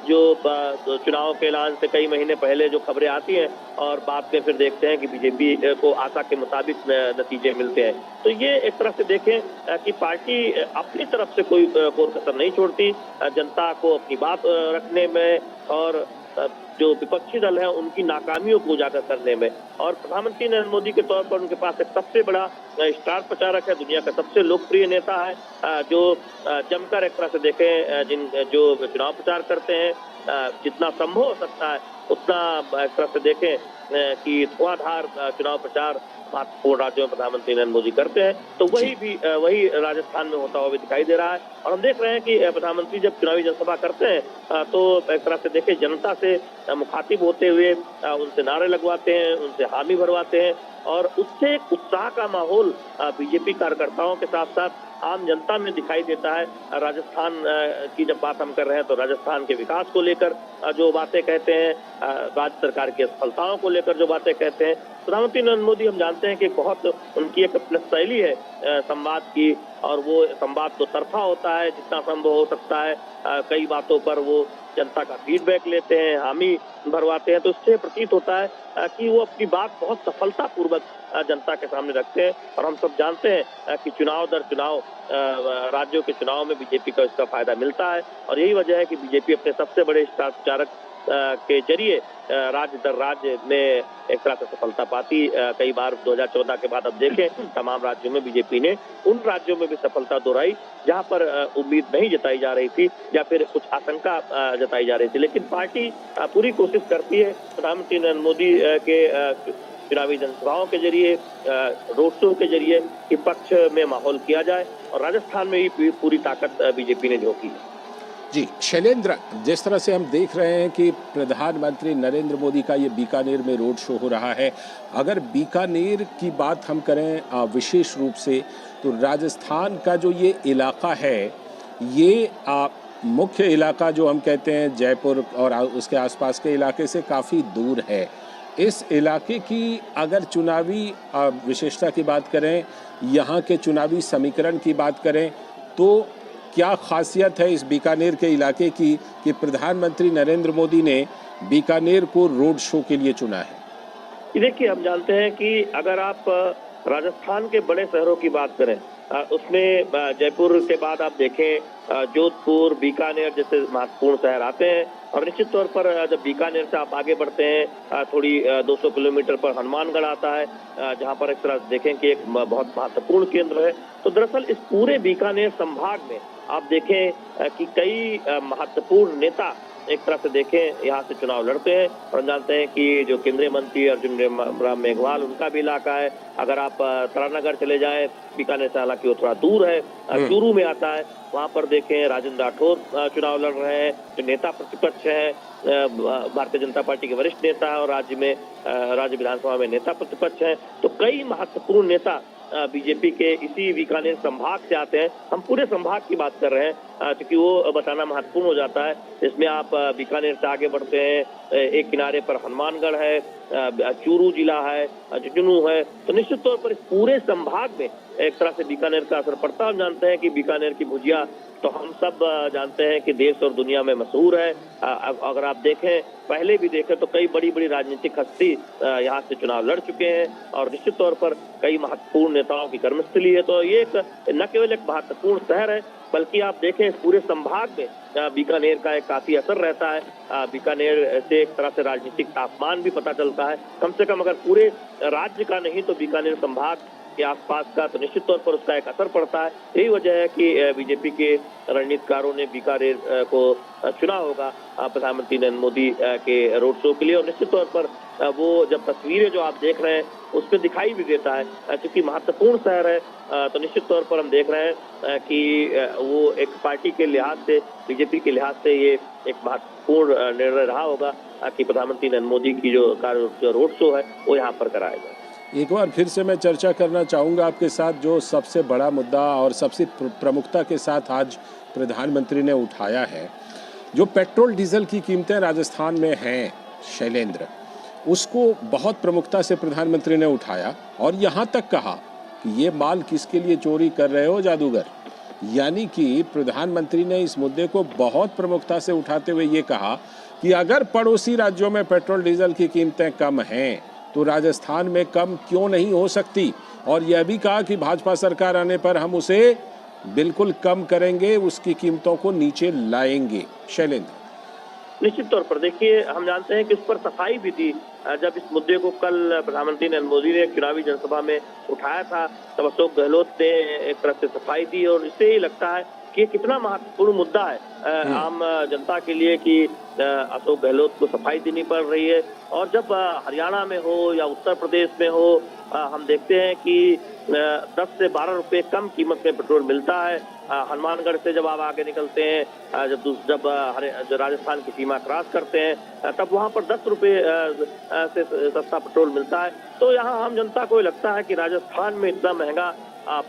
जो चुनाव के ऐलान से कई महीने पहले जो खबरें आती हैं, और बाद में फिर देखते हैं कि बीजेपी को आशा के मुताबिक नतीजे मिलते हैं। तो ये एक तरह से देखें कि पार्टी अपनी तरफ से कोई कोर कसर नहीं छोड़ती जनता को अपनी बात रखने में, और जो विपक्षी दल है उनकी नाकामियों को उजागर करने में। और प्रधानमंत्री नरेंद्र मोदी के तौर पर उनके पास एक सबसे बड़ा स्टार प्रचारक है, दुनिया का सबसे लोकप्रिय नेता है, जो जमकर एक तरह से देखें जो चुनाव प्रचार करते हैं, जितना संभव हो सकता है उतना एक तरह से देखें कि धुआंधार चुनाव प्रचार महत्वपूर्ण राज्यों में प्रधानमंत्री नरेंद्र मोदी करते हैं, तो वही राजस्थान में होता हुआ भी दिखाई दे रहा है। और हम देख रहे हैं कि प्रधानमंत्री जब चुनावी जनसभा करते हैं तो एक तरह से देखें जनता से मुखातिब होते हुए उनसे नारे लगवाते हैं, उनसे हामी भरवाते हैं, और उससे एक उत्साह का माहौल बीजेपी कार्यकर्ताओं के साथ साथ आम जनता में दिखाई देता है। राजस्थान की जब बात हम कर रहे हैं तो राजस्थान के विकास को लेकर जो बातें कहते हैं, राज्य सरकार की सफलताओं को लेकर जो बातें कहते हैं, प्रधानमंत्री नरेंद्र मोदी हम जानते हैं कि बहुत उनकी एक शैली है संवाद की, और वो संवाद तो तरफा होता है जितना संभव हो सकता है। कई बातों पर वो जनता का फीडबैक लेते हैं, हामी भरवाते हैं, तो इससे प्रतीत होता है कि वो अपनी बात बहुत सफलतापूर्वक जनता के सामने रखते हैं। और हम सब जानते हैं कि चुनाव दर चुनाव राज्यों के चुनाव में बीजेपी का इसका फायदा मिलता है, और यही वजह है कि बीजेपी अपने सबसे बड़े स्टार प्रचारक के जरिए राज्य दर राज्य में एक तरह से सफलता पाती। कई बार 2014 के बाद अब देखें तमाम राज्यों में बीजेपी ने उन राज्यों में भी सफलता दोहराई जहां पर उम्मीद नहीं जताई जा रही थी या फिर कुछ आशंका जताई जा रही थी, लेकिन पार्टी पूरी कोशिश करती है प्रधानमंत्री नरेंद्र मोदी के चुनावी जनसभाओं के जरिए, रोड शो के जरिए कि पक्ष में माहौल किया जाए, और राजस्थान में भी पूरी ताकत बीजेपी ने झोंकी है। जी शैलेंद्र, जिस तरह से हम देख रहे हैं कि प्रधानमंत्री नरेंद्र मोदी का ये बीकानेर में रोड शो हो रहा है, अगर बीकानेर की बात हम करें विशेष रूप से, तो राजस्थान का जो ये इलाका है ये मुख्य इलाका जो हम कहते हैं जयपुर और उसके आसपास के इलाके से काफ़ी दूर है। इस इलाके की अगर चुनावी विशेषता की बात करें, यहाँ के चुनावी समीकरण की बात करें, तो क्या खासियत है इस बीकानेर के इलाके की कि प्रधानमंत्री नरेंद्र मोदी ने बीकानेर को रोड शो के लिए चुना है? देखिए, हम जानते हैं कि अगर आप राजस्थान के बड़े शहरों की बात करें, उसमें जयपुर के बाद आप देखें जोधपुर, बीकानेर जैसे महत्वपूर्ण शहर आते हैं। और निश्चित तौर पर जब बीकानेर से आप आगे बढ़ते हैं थोड़ी 200 किलोमीटर पर हनुमानगढ़ आता है, जहां पर एक तरह देखें कि एक बहुत महत्वपूर्ण केंद्र है। तो दरअसल इस पूरे बीकानेर संभाग में आप देखें कि कई महत्वपूर्ण नेता एक तरह से देखें यहाँ से चुनाव लड़ते हैं। और हम जानते हैं कि जो केंद्रीय मंत्री अर्जुन राम मेघवाल, उनका भी इलाका है। अगर आप तरानगर चले जाएं, बीकानेर से, हालांकि वो थोड़ा दूर है, चूरू में आता है, वहां पर देखें राजेंद्र राठौर चुनाव लड़ रहे हैं, जो नेता प्रतिपक्ष हैं, भारतीय जनता पार्टी के वरिष्ठ नेता है और राज्य विधानसभा में नेता प्रतिपक्ष हैं। तो कई महत्वपूर्ण नेता बीजेपी के इसी बीकानेर संभाग से आते हैं। हम पूरे संभाग की बात कर रहे हैं क्योंकि वो बताना महत्वपूर्ण हो जाता है। इसमें आप बीकानेर से आगे बढ़ते हैं, एक किनारे पर हनुमानगढ़ है, चूरू जिला है, झुंझुनू है। तो निश्चित तौर पर इस पूरे संभाग में एक तरह से बीकानेर का असर पड़ता है। हम जानते हैं कि बीकानेर की भुजिया तो हम सब जानते हैं कि देश और दुनिया में मशहूर है। अगर आप देखें, पहले भी देखें तो कई बड़ी बड़ी राजनीतिक हस्ती यहाँ से चुनाव लड़ चुके हैं और निश्चित तौर पर कई महत्वपूर्ण नेताओं की कर्मस्थली है। तो ये न केवल एक महत्वपूर्ण शहर है, बल्कि आप देखें इस पूरे संभाग में बीकानेर का एक काफी असर रहता है। बीकानेर से एक तरह से राजनीतिक तापमान भी पता चलता है, कम से कम अगर पूरे राज्य का नहीं तो बीकानेर संभाग के आसपास का, तो निश्चित तौर पर उसका एक असर पड़ता है। यही वजह है कि बीजेपी के रणनीतिकारों ने बीकानेर को चुना होगा प्रधानमंत्री नरेंद्र मोदी के रोड शो के लिए। और निश्चित तौर पर वो जब तस्वीरें जो आप देख रहे हैं उसमें दिखाई भी देता है, क्योंकि महत्वपूर्ण शहर है। तो निश्चित तौर पर हम देख रहे हैं कि वो एक पार्टी के लिहाज से, बीजेपी के लिहाज से ये एक महत्वपूर्ण निर्णय रहा होगा कि प्रधानमंत्री नरेंद्र मोदी की जो रोड शो है वो यहाँ पर कराया जाए। एक बार फिर से मैं चर्चा करना चाहूँगा आपके साथ, जो सबसे बड़ा मुद्दा और सबसे प्रमुखता के साथ आज प्रधानमंत्री ने उठाया है, जो पेट्रोल डीजल की कीमतें राजस्थान में हैं शैलेंद्र, उसको बहुत प्रमुखता से प्रधानमंत्री ने उठाया और यहाँ तक कहा कि ये माल किसके लिए चोरी कर रहे हो जादूगर। यानी कि प्रधानमंत्री ने इस मुद्दे को बहुत प्रमुखता से उठाते हुए ये कहा कि अगर पड़ोसी राज्यों में पेट्रोल डीजल की कीमतें कम हैं तो राजस्थान में कम क्यों नहीं हो सकती। और यह भी कहा कि भाजपा सरकार आने पर हम उसे बिल्कुल कम करेंगे, उसकी कीमतों को नीचे लाएंगे। शैलेंद्र, निश्चित तौर पर देखिए, हम जानते हैं कि इस पर सफाई भी थी जब इस मुद्दे को कल प्रधानमंत्री नरेंद्र मोदी ने चुनावी जनसभा में उठाया था, तब अशोक गहलोत ने एक तरह से सफाई दी। और इससे ही लगता है कि ये कितना महत्वपूर्ण मुद्दा है आम जनता के लिए कि अशोक गहलोत को सफाई देनी पड़ रही है। और जब हरियाणा में हो या उत्तर प्रदेश में हो, हम देखते हैं कि 10 से 12 रुपए कम कीमत में पेट्रोल मिलता है। हनुमानगढ़ से जब आप आगे निकलते हैं, जब राजस्थान की सीमा क्रॉस करते हैं, तब वहां पर 10 रुपए से सस्ता पेट्रोल मिलता है। तो यहाँ आम जनता को लगता है कि राजस्थान में इतना महंगा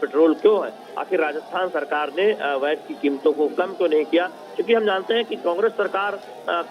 पेट्रोल क्यों है। आखिर राजस्थान सरकार ने वैट की कीमतों को कम क्यों नहीं किया, क्योंकि हम जानते हैं कि कांग्रेस सरकार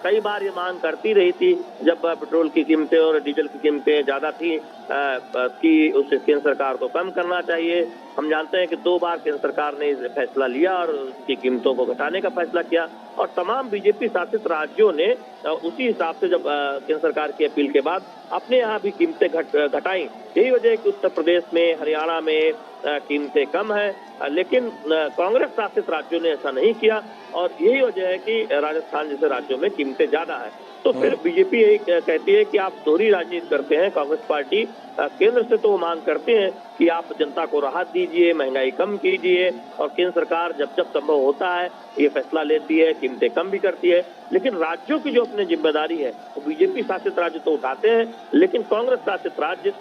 कई बार ये मांग करती रही थी जब पेट्रोल की कीमतें और डीजल की कीमतें ज्यादा थी कि उस केंद्र सरकार को कम करना चाहिए। हम जानते हैं कि 2 बार केंद्र सरकार ने फैसला लिया और उसकी कीमतों को घटाने का फैसला किया और तमाम बीजेपी शासित राज्यों ने उसी हिसाब से जब केंद्र सरकार की अपील के बाद अपने यहाँ भी कीमतें घटाई। यही वजह है कि उत्तर प्रदेश में, हरियाणा में कीमतें कम है, लेकिन कांग्रेस शासित राज्यों ने ऐसा नहीं किया और यही वजह है कि राजस्थान जैसे राज्यों में कीमतें ज्यादा है। तो फिर बीजेपी यही कहती है कि आप दोहरी राजनीति करते हैं। कांग्रेस पार्टी केंद्र से तो मांग करते हैं कि आप जनता को राहत दीजिए, महंगाई कम कीजिए, और केंद्र सरकार जब जब संभव होता है ये फैसला लेती है, कीमतें कम भी करती है। लेकिन राज्यों की जो अपनी जिम्मेदारी है वो बीजेपी शासित राज्य तो उठाते हैं, लेकिन कांग्रेस शासित राज्य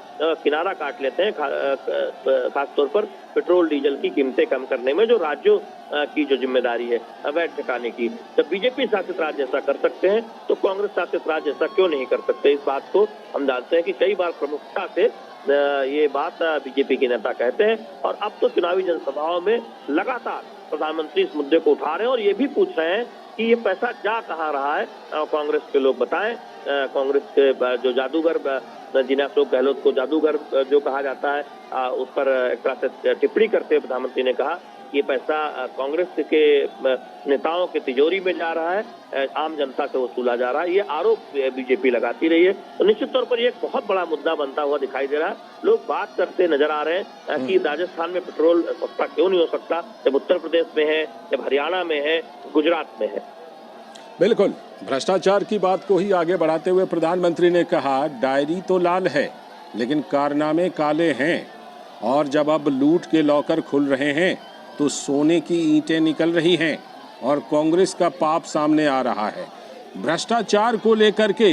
किनारा काट लेते हैं, खासतौर पर पेट्रोल डीजल की कीमतें कम करने में जो राज्यों की जो जिम्मेदारी है अवैध ठिकाने की। जब बीजेपी शासित राज्य ऐसा कर सकते हैं तो कांग्रेस शासित राज्य ऐसा क्यों नहीं कर सकते? इस बात को हम जानते हैं कि कई बार प्रमुखता से ये बात बीजेपी के नेता कहते हैं, और अब तो चुनावी जनसभाओं में लगातार प्रधानमंत्री इस मुद्दे को उठा रहे हैं और ये भी पूछ रहे हैं कि ये पैसा जा कहाँ रहा है, कांग्रेस के लोग बताएं। कांग्रेस के जो जादूगर, जिन्हें अशोक गहलोत को जादूगर जो कहा जाता है, उस पर एक तरह से टिप्पणी करते हुए प्रधानमंत्री ने कहा ये पैसा कांग्रेस के नेताओं के तिजोरी में जा रहा है, आम जनता से वसूला जा रहा है। ये आरोप बीजेपी लगाती रही है। तो निश्चित तौर पर ये एक बहुत बड़ा मुद्दा बनता हुआ दिखाई दे रहा है। लोग बात करते नजर आ रहे हैं कि राजस्थान में पेट्रोल सस्ता क्यों नहीं हो सकता, जब उत्तर प्रदेश में है, जब हरियाणा में है, गुजरात में है। बिल्कुल, भ्रष्टाचार की बात को ही आगे बढ़ाते हुए प्रधानमंत्री ने कहा डायरी तो लाल है लेकिन कारनामे काले हैं, और जब अब लूट के लॉकर खुल रहे हैं तो सोने की ईंटें निकल रही हैं और कांग्रेस का पाप सामने आ रहा है। भ्रष्टाचार को लेकर के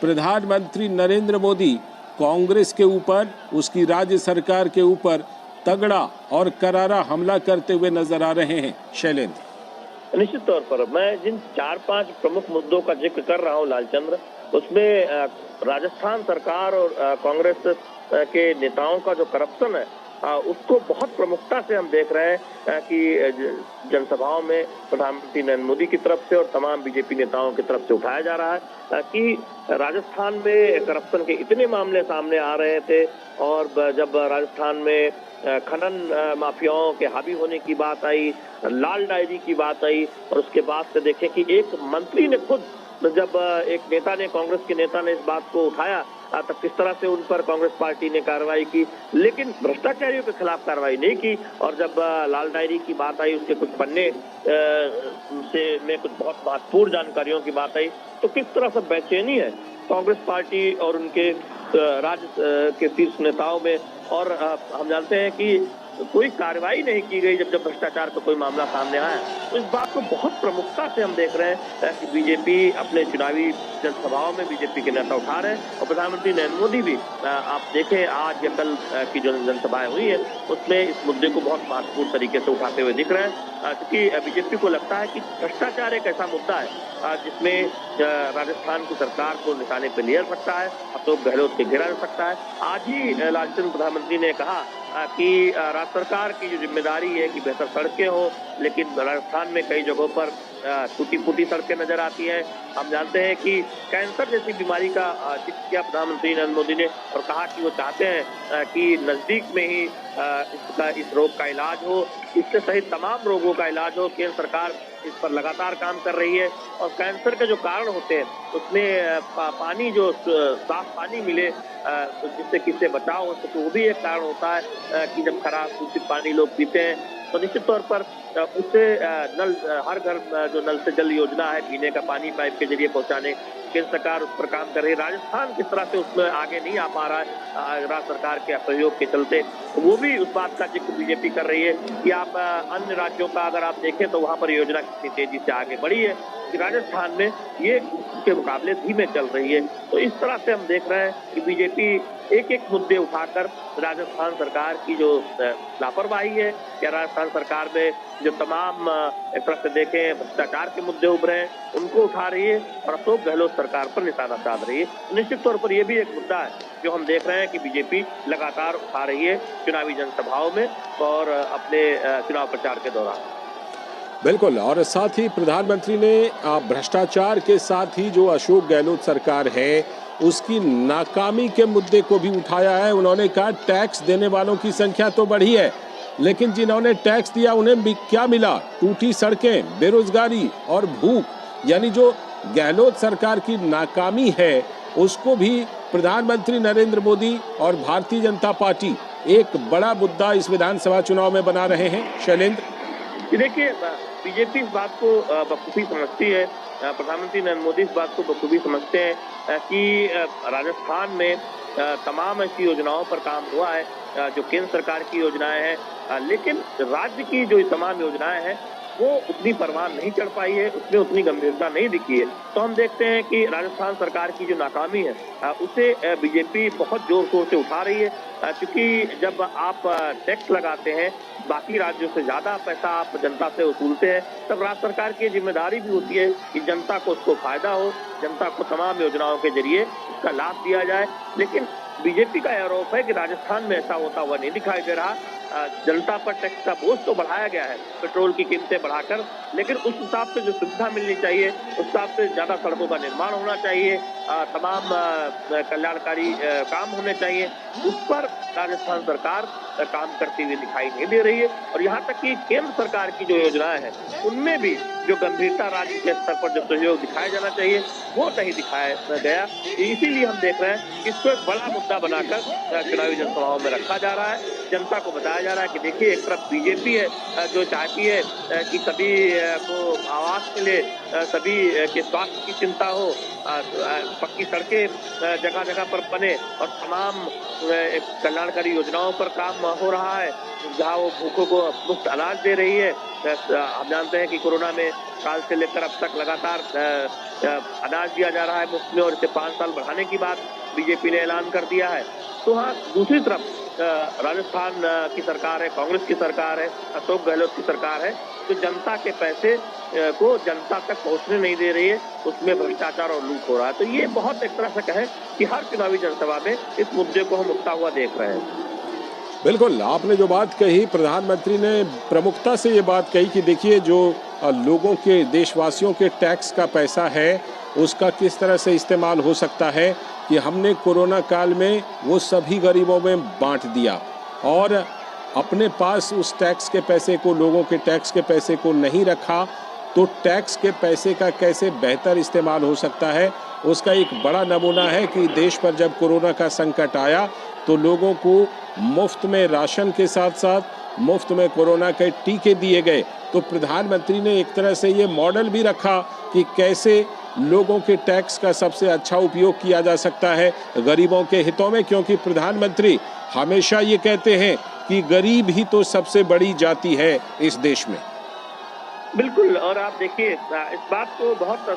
प्रधानमंत्री नरेंद्र मोदी कांग्रेस के ऊपर, उसकी राज्य सरकार के ऊपर तगड़ा और करारा हमला करते हुए नजर आ रहे हैं। शैलेंद्र, निश्चित तौर पर मैं जिन 4-5 प्रमुख मुद्दों का जिक्र कर रहा हूं लालचंद्र, उसमें राजस्थान सरकार और कांग्रेस के नेताओं का जो करप्शन है उसको बहुत प्रमुखता से हम देख रहे हैं कि जनसभाओं में प्रधानमंत्री नरेंद्र मोदी की तरफ से और तमाम बीजेपी नेताओं की तरफ से उठाया जा रहा है कि राजस्थान में करप्शन के इतने मामले सामने आ रहे थे, और जब राजस्थान में खनन माफियाओं के हावी होने की बात आई, लाल डायरी की बात आई, और उसके बाद से देखें कि एक मंत्री ने खुद, जब एक नेता ने, कांग्रेस के नेता ने इस बात को उठाया तब किस तरह से उन पर कांग्रेस पार्टी ने कार्रवाई की, लेकिन भ्रष्टाचारियों के खिलाफ कार्रवाई नहीं की। और जब लाल डायरी की बात आई, उसके कुछ पन्ने में कुछ बहुत महत्वपूर्ण जानकारियों की बात आई, तो किस तरह से बेचैनी है कांग्रेस पार्टी और उनके राज्य के शीर्ष नेताओं में। और हम जानते हैं कि कोई कार्रवाई नहीं की गई जब भ्रष्टाचार का कोई मामला सामने आया। तो इस बात को बहुत प्रमुखता से हम देख रहे हैं कि बीजेपी अपने चुनावी जनसभाओं में बीजेपी के नेता उठा रहे हैं, और प्रधानमंत्री नरेंद्र मोदी भी आप देखें आज या कल की जो जनसभाएं हुई है उसमें इस मुद्दे को बहुत महत्वपूर्ण तरीके से उठाते हुए दिख रहे हैं, क्योंकि बीजेपी को लगता है कि भ्रष्टाचार एक ऐसा मुद्दा है जिसमें राजस्थान की सरकार को निशाने पर लिया सकता है, अशोक गहलोत के गिरा जा सकता है। आज ही लालचंद प्रधानमंत्री ने कहा कि राज्य सरकार की जो जिम्मेदारी है कि बेहतर सड़कें हो, लेकिन राजस्थान में कई जगहों पर टूटी फूटी सड़कें नजर आती हैं। हम जानते हैं कि कैंसर जैसी बीमारी का जिक्र किया प्रधानमंत्री नरेंद्र मोदी ने, और कहा कि वो चाहते हैं कि नजदीक में ही इस रोग का इलाज हो, इससे सहित तमाम रोगों का इलाज हो। केंद्र सरकार इस पर लगातार काम कर रही है, और कैंसर के जो कारण होते हैं उसमें पानी, जो साफ पानी मिले जिससे किससे बचाव हो सके, वो भी एक कारण होता है कि जब खराब दूषित पानी लोग पीते हैं तो निश्चित तौर पर उससे नल, हर घर जो नल से जल योजना है, पीने का पानी पाइप के जरिए पहुंचाने, केंद्र सरकार उस पर काम कर रही है। राजस्थान किस तरह से उसमें आगे नहीं आ पा रहा है राज्य सरकार के असहयोग के चलते, वो भी उस बात का जिक्र बीजेपी कर रही है कि आप अन्य राज्यों का अगर आप देखें तो वहां पर योजना कितनी तेजी से आगे बढ़ी है, कि राजस्थान में ये उसके मुकाबले धीमे चल रही है। तो इस तरह से हम देख रहे हैं कि बीजेपी एक एक मुद्दे उठाकर राजस्थान सरकार की जो लापरवाही है, या राजस्थान सरकार में जो तमाम एक तरह से देखें भ्रष्टाचार के मुद्दे उभरे हैं उनको उठा रही है, और अशोक गहलोत सरकार पर निशाना साध रही है। निश्चित तौर पर यह भी एक मुद्दा है जो हम देख रहे हैं कि बीजेपी लगातार उठा रही है चुनावी जनसभाओं में और अपने चुनाव प्रचार के दौरान। बिल्कुल, और साथ ही प्रधानमंत्री ने भ्रष्टाचार के साथ ही जो अशोक गहलोत सरकार है उसकी नाकामी के मुद्दे को भी उठाया है। उन्होंने कहा टैक्स देने वालों की संख्या तो बढ़ी है, लेकिन जिन्होंने टैक्स दिया उन्हें क्या मिला? टूटी सड़कें, बेरोजगारी और भूख। यानी जो गहलोत सरकार की नाकामी है उसको भी प्रधानमंत्री नरेंद्र मोदी और भारतीय जनता पार्टी एक बड़ा मुद्दा इस विधानसभा चुनाव में बना रहे हैं। शैलेंद्र, देखिए, बीजेपी इस बात को बखूबी समझती है, प्रधानमंत्री नरेंद्र मोदी इस बात को बखूबी समझते हैं कि राजस्थान में तमाम ऐसी योजनाओं पर काम हुआ है जो केंद्र सरकार की योजनाएं हैं, लेकिन राज्य की जो तमाम योजनाएं हैं वो उतनी परवान नहीं चढ़ पाई है, उसमें उतनी गंभीरता नहीं दिखी है। तो हम देखते हैं कि राजस्थान सरकार की जो नाकामी है उसे बीजेपी बहुत जोर शोर से उठा रही है, क्योंकि जब आप टैक्स लगाते हैं, बाकी राज्यों से ज्यादा पैसा आप जनता से वसूलते हैं, तब राज्य सरकार की जिम्मेदारी भी होती है कि जनता को उसको फायदा हो, जनता को तमाम योजनाओं के जरिए उसका लाभ दिया जाए। लेकिन बीजेपी का आरोप है कि राजस्थान में ऐसा होता हुआ नहीं दिखाई दे रहा। जनता पर टैक्स का बोझ तो बढ़ाया गया है, पेट्रोल की कीमतें बढ़ाकर, लेकिन उस हिसाब से जो सुविधा मिलनी चाहिए, उस हिसाब से ज्यादा सड़कों का निर्माण होना चाहिए, तमाम कल्याणकारी काम होने चाहिए, उस पर राजस्थान सरकार काम करती हुई दिखाई नहीं दे रही है। और यहाँ तक कि केंद्र सरकार की जो योजनाएं हैं, उनमें भी जो गंभीरता राज्य के स्तर पर जो सहयोग दिखाया जाना चाहिए, वो नहीं दिखाया गया। इसीलिए हम देख रहे हैं कि इसको एक बड़ा मुद्दा बनाकर चुनावी जनसभाओं में रखा जा रहा है। जनता को बताया जा रहा है कि देखिए, एक तरफ बीजेपी है जो चाहती है कि सभी को आवास मिले, सभी के स्वास्थ्य की चिंता हो, पक्की सड़कें जगह जगह पर बने और तमाम कल्याणकारी योजनाओं पर काम हो रहा है, जहां वो भूखों को मुफ्त अनाज दे रही है। हम जानते हैं कि कोरोना में साल से लेकर अब तक लगातार अनाज दिया जा रहा है मुफ्त में, और इसे 5 साल बढ़ाने की बात बीजेपी ने ऐलान कर दिया है। तो हाँ, दूसरी तरफ राजस्थान की सरकार है, कांग्रेस की सरकार है, अशोक गहलोत की सरकार है, तो जनता के पैसे को जनता तक पहुंचने नहीं दे रही है, उसमें भ्रष्टाचार और लूट हो रहा है। तो ये बहुत एक तरह से कहें कि हर चुनावी जनसभा में इस मुद्दे को हम उठता हुआ देख रहे हैं। बिल्कुल, आपने जो बात कही, प्रधानमंत्री ने प्रमुखता से ये बात कही कि देखिए, जो लोगों के, देशवासियों के टैक्स का पैसा है, उसका किस तरह से इस्तेमाल हो सकता है कि हमने कोरोना काल में वो सभी गरीबों में बांट दिया और अपने पास उस टैक्स के पैसे को, लोगों के टैक्स के पैसे को नहीं रखा। तो टैक्स के पैसे का कैसे बेहतर इस्तेमाल हो सकता है, उसका एक बड़ा नमूना है कि देश पर जब कोरोना का संकट आया तो लोगों को मुफ्त में राशन के साथ साथ मुफ्त में कोरोना के टीके दिए गए। तो प्रधानमंत्री ने एक तरह से ये मॉडल भी रखा कि कैसे लोगों के टैक्स का सबसे अच्छा उपयोग किया जा सकता है गरीबों के हितों में, क्योंकि प्रधानमंत्री हमेशा ये कहते हैं कि गरीब ही तो सबसे बड़ी जाति है इस देश में। बिल्कुल, और आप देखिए, इस बात को बहुत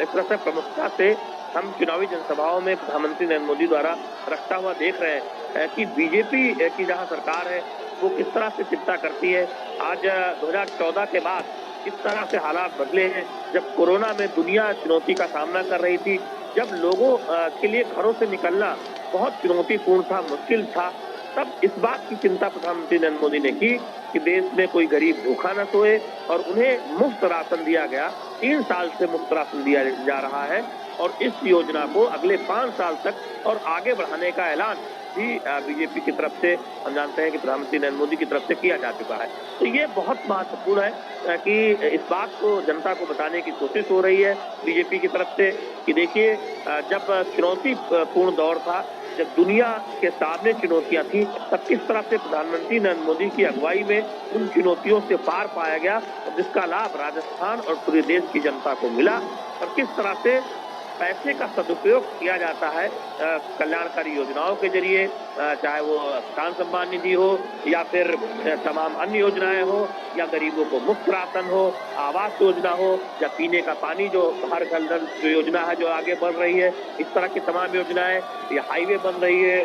इस तरह से प्रमुखता से हम चुनावी जनसभाओं में प्रधानमंत्री नरेंद्र मोदी द्वारा रखता हुआ देख रहे हैं कि बीजेपी की जहां सरकार है वो किस तरह से चिंता करती है। आज 2014 के बाद किस तरह से हालात बदले हैं, जब कोरोना में दुनिया चुनौती का सामना कर रही थी, जब लोगों के लिए घरों से निकलना बहुत चुनौतीपूर्ण था, मुश्किल था, तब इस बात की चिंता प्रधानमंत्री नरेंद्र मोदी ने की कि देश में कोई गरीब भूखा न सोए, और उन्हें मुफ्त राशन दिया गया। 3 साल से मुफ्त राशन दिया जा रहा है, और इस योजना को अगले 5 साल तक और आगे बढ़ाने का ऐलान भी बीजेपी की तरफ से, हम जानते हैं कि प्रधानमंत्री नरेंद्र मोदी की तरफ से किया जा चुका है। तो ये बहुत महत्वपूर्ण है कि इस बात को जनता को बताने की कोशिश हो रही है बीजेपी की तरफ से कि देखिए, जब चुनौतीपूर्ण दौर था, जब दुनिया के सामने चुनौतियां थी, तब किस तरह से प्रधानमंत्री नरेंद्र मोदी की अगुवाई में उन चुनौतियों से पार पाया गया, जिसका लाभ राजस्थान और पूरे देश की जनता को मिला, और किस तरह से पैसे का सदुपयोग किया जाता है कल्याणकारी योजनाओं के जरिए, चाहे वो किसान सम्मान निधि हो या फिर तमाम अन्य योजनाएं हो, या गरीबों को मुफ्त राशन हो, आवास योजना हो, या पीने का पानी जो हर घर नल जो योजना है जो आगे बढ़ रही है, इस तरह की तमाम योजनाएं, या हाईवे बन रही है,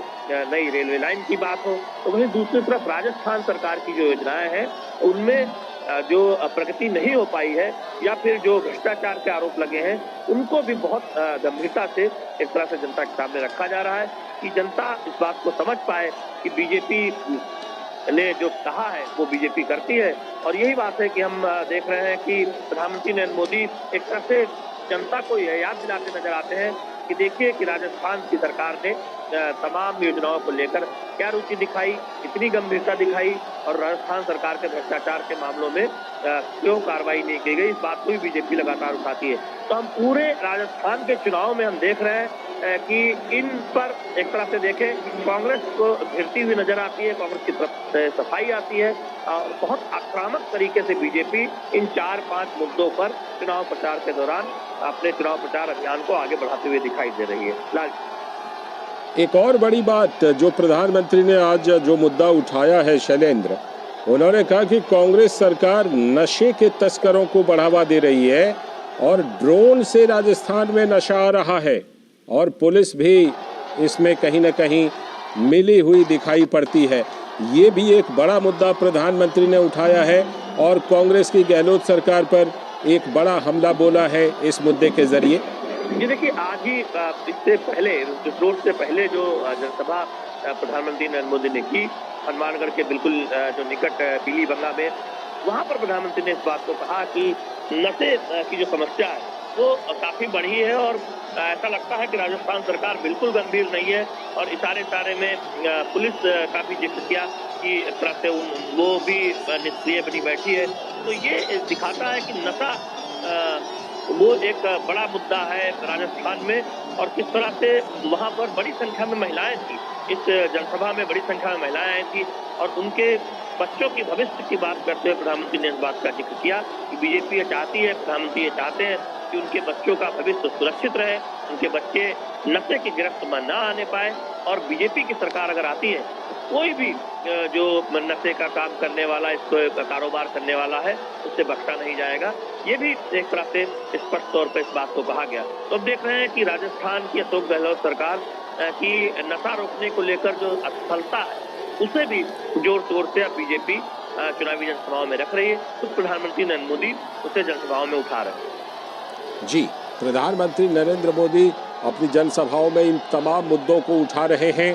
नई रेलवे लाइन की बात हो। तो वहीं दूसरी तरफ राजस्थान सरकार की जो योजनाएं हैं, उनमें जो प्रगति नहीं हो पाई है, या फिर जो भ्रष्टाचार के आरोप लगे हैं, उनको भी बहुत गंभीरता से एक तरह से जनता के सामने रखा जा रहा है कि जनता इस बात को समझ पाए कि बीजेपी ने जो कहा है वो बीजेपी करती है। और यही बात है कि हम देख रहे हैं कि प्रधानमंत्री नरेंद्र मोदी एक तरह से जनता को यह याद दिलाते नजर आते हैं कि देखिए कि राजस्थान की सरकार ने तमाम योजनाओं को लेकर क्या रुचि दिखाई, इतनी गंभीरता दिखाई, और राजस्थान सरकार के भ्रष्टाचार के मामलों में क्यों कार्रवाई नहीं की गई, इस बात को भी बीजेपी लगातार उठाती है। तो हम पूरे राजस्थान के चुनाव में हम देख रहे हैं कि इन पर एक तरह से देखें, कांग्रेस को घिरती हुई नजर आती है, कांग्रेस की तरफ से सफाई आती है, और बहुत आक्रामक तरीके से बीजेपी इन 4-5 मुद्दों पर चुनाव प्रचार के दौरान अपने चुनाव प्रचार अभियान को आगे बढ़ाते हुए दिखाई दे रही है। लाल, एक और बड़ी बात जो प्रधानमंत्री ने आज जो मुद्दा उठाया है शैलेंद्र, उन्होंने कहा कि कांग्रेस सरकार नशे के तस्करों को बढ़ावा दे रही है और ड्रोन से राजस्थान में नशा आ रहा है और पुलिस भी इसमें कहीं ना कहीं मिली हुई दिखाई पड़ती है। ये भी एक बड़ा मुद्दा प्रधानमंत्री ने उठाया है और कांग्रेस की गहलोत सरकार पर एक बड़ा हमला बोला है इस मुद्दे के जरिए। जी देखिए, आज ही इससे पहले रोड से पहले जो जनसभा प्रधानमंत्री नरेंद्र मोदी ने की हनुमानगढ़ के बिल्कुल जो निकट पीलीबंगा में, वहां पर प्रधानमंत्री ने इस बात को कहा कि नशे की जो समस्या है वो काफी बढ़ी है और ऐसा लगता है कि राजस्थान सरकार बिल्कुल गंभीर नहीं है और इशारे में पुलिस का भी जिक्र किया कि इस तरह से वो भी निष्क्रिय बनी बैठी है। तो ये दिखाता है कि नशा वो एक बड़ा मुद्दा है राजस्थान में और किस तरह से वहां पर बड़ी संख्या में महिलाएं थी। इस जनसभा में बड़ी संख्या में महिलाएं आई थी और उनके बच्चों की भविष्य की बात करते हुए प्रधानमंत्री ने इस बात का जिक्र किया कि बीजेपी ये चाहती है, प्रधानमंत्री ये चाहते हैं कि उनके बच्चों का भविष्य सुरक्षित रहे, उनके बच्चे नशे की गिरफ्त में न आने पाए और बीजेपी की सरकार अगर आती है तो कोई भी जो नशे का काम करने वाला, इसको कारोबार करने वाला है उससे बख्शा नहीं जाएगा। ये भी एक तरह से स्पष्ट तौर पर इस बात को कहा गया। तो अब देख रहे हैं कि राजस्थान की अशोक गहलोत सरकार की नशा रोकने को लेकर जो असफलता है उसे भी जोर शोर से अब बीजेपी चुनावी जनसभाओं में रख रही है। तो प्रधानमंत्री नरेंद्र मोदी उसे जनसभाओं में उठा रहे हैं। जी, प्रधानमंत्री नरेंद्र मोदी अपनी जनसभाओं में इन तमाम मुद्दों को उठा रहे हैं।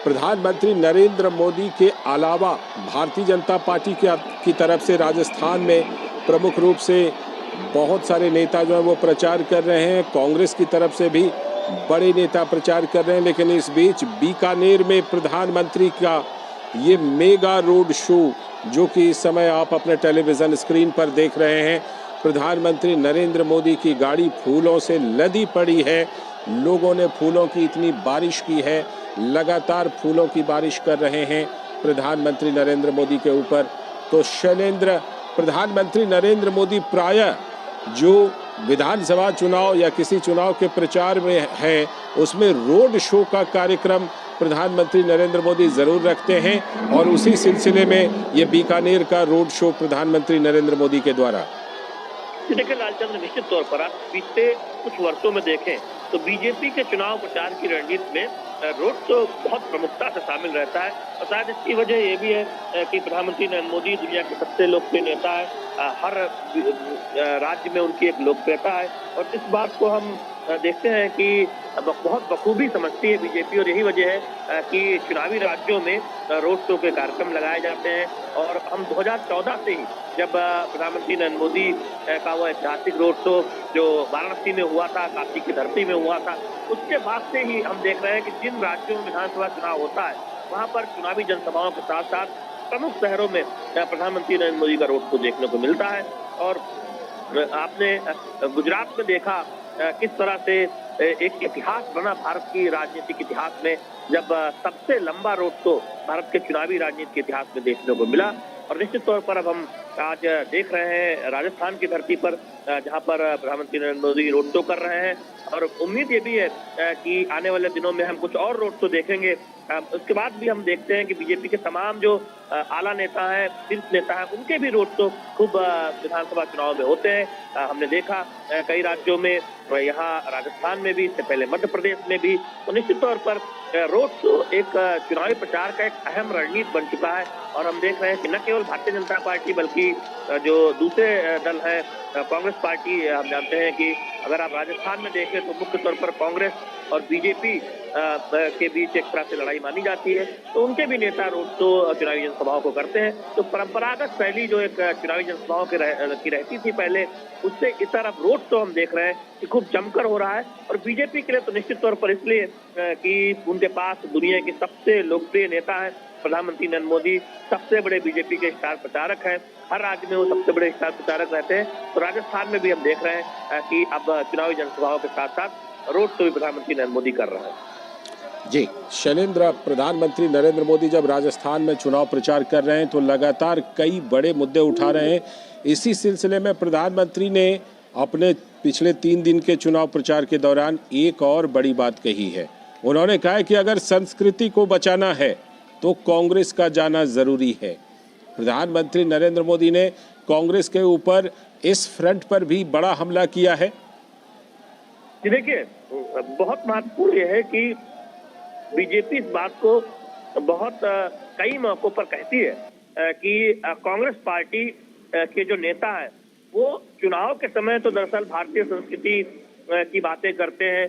प्रधानमंत्री नरेंद्र मोदी के अलावा भारतीय जनता पार्टी की तरफ से राजस्थान में प्रमुख रूप से बहुत सारे नेता जो हैं वो प्रचार कर रहे हैं। कांग्रेस की तरफ से भी बड़े नेता प्रचार कर रहे हैं। लेकिन इस बीच बीकानेर में प्रधानमंत्री का ये मेगा रोड शो, जो कि इस समय आप अपने टेलीविज़न स्क्रीन पर देख रहे हैं, प्रधानमंत्री नरेंद्र मोदी की गाड़ी फूलों से लदी पड़ी है। लोगों ने फूलों की इतनी बारिश की है, लगातार फूलों की बारिश कर रहे हैं प्रधानमंत्री नरेंद्र मोदी के ऊपर। तो शैलेंद्र, प्रधानमंत्री नरेंद्र मोदी प्रायः जो विधानसभा चुनाव या किसी चुनाव के प्रचार में है उसमें रोड शो का कार्यक्रम प्रधानमंत्री नरेंद्र मोदी जरूर रखते हैं और उसी सिलसिले में ये बीकानेर का रोड शो प्रधानमंत्री नरेंद्र मोदी के द्वारा। देखिए लालचंद्र, निश्चित तौर पर आप बीते कुछ वर्षों में देखें तो बीजेपी के चुनाव प्रचार की रणनीति में रोड शो बहुत प्रमुखता से शामिल रहता है और शायद इसकी वजह ये भी है कि प्रधानमंत्री नरेंद्र मोदी दुनिया के सबसे लोकप्रिय नेता है। हर राज्य में उनकी एक लोकप्रियता है और इस बात को हम देखते हैं कि बहुत बखूबी समझती है बीजेपी और यही वजह है कि चुनावी राज्यों में रोड शो के कार्यक्रम लगाए जाते हैं। और हम 2014 से ही जब प्रधानमंत्री नरेंद्र मोदी का वो ऐतिहासिक रोड शो जो वाराणसी में हुआ था, काशी की धरती में हुआ था, उसके बाद से ही हम देख रहे हैं कि जिन राज्यों में विधानसभा चुनाव होता है वहाँ पर चुनावी जनसभाओं के साथ साथ प्रमुख शहरों में प्रधानमंत्री नरेंद्र मोदी का रोड शो देखने को मिलता है। और आपने गुजरात में देखा किस तरह से एक इतिहास बना भारत की राजनीतिक इतिहास में, जब सबसे लंबा रोड शो भारत के चुनावी राजनीति के इतिहास में देखने को मिला। और निश्चित तौर पर अब हम आज देख रहे हैं राजस्थान की धरती पर जहां पर प्रधानमंत्री नरेंद्र मोदी रोड शो कर रहे हैं और उम्मीद ये भी है कि आने वाले दिनों में हम कुछ और रोड शो देखेंगे। उसके बाद भी हम देखते हैं कि बीजेपी के तमाम जो आला नेता हैं, शीर्ष नेता हैं, उनके भी रोड शो खूब विधानसभा चुनाव में होते हैं। हमने देखा कई राज्यों में, यहाँ राजस्थान में भी, इससे पहले मध्य प्रदेश में भी। तो निश्चित तौर पर रोड शो एक चुनावी प्रचार का एक अहम रणनीति बन चुका है और हम देख रहे हैं कि न केवल भारतीय जनता पार्टी बल्कि जो दूसरे दल है कांग्रेस पार्टी, हम जानते हैं कि अगर आप राजस्थान में देखें तो मुख्य तौर पर कांग्रेस और बीजेपी के बीच एक तरह से लड़ाई मानी जाती है, तो उनके भी नेता रोड शो चुनावी जनसभाओं को करते हैं। तो परंपरागत शैली जो एक चुनावी जनसभाओं की रहती थी पहले, उससे इस तरफ रोड शो हम देख रहे हैं कि खूब जमकर हो रहा है। और बीजेपी के लिए तो निश्चित तौर पर इसलिए कि उनके पास दुनिया के सबसे लोकप्रिय नेता है प्रधानमंत्री नरेंद्र मोदी, सबसे बड़े बीजेपी के स्टार प्रचारक हैं, हर राज्य में वो सबसे बड़े स्टार प्रचारक रहते हैं। तो राजस्थान में भी हम देख रहे हैं कि अब चुनावी जनसभाओं के साथ साथ रोड शो भी प्रधानमंत्री नरेंद्र मोदी कर रहे हैं। जी शैलेंद्र, प्रधानमंत्री नरेंद्र मोदी जब राजस्थान में चुनाव प्रचार कर रहे हैं तो लगातार कई बड़े मुद्दे उठा रहे हैं। इसी सिलसिले में प्रधानमंत्री ने अपने पिछले 3 दिन के चुनाव प्रचार के दौरान एक और बड़ी बात कही है। उन्होंने कहा है कि अगर संस्कृति को बचाना है तो कांग्रेस का जाना जरूरी है। प्रधानमंत्री नरेंद्र मोदी ने कांग्रेस के ऊपर इस फ्रंट पर भी बड़ा हमला किया है। जी देखिए, बहुत महत्वपूर्ण यह है कि बीजेपी इस बात को बहुत कई मौकों पर कहती है कि कांग्रेस पार्टी के जो नेता है वो चुनाव के समय तो दरअसल भारतीय संस्कृति की बातें करते हैं,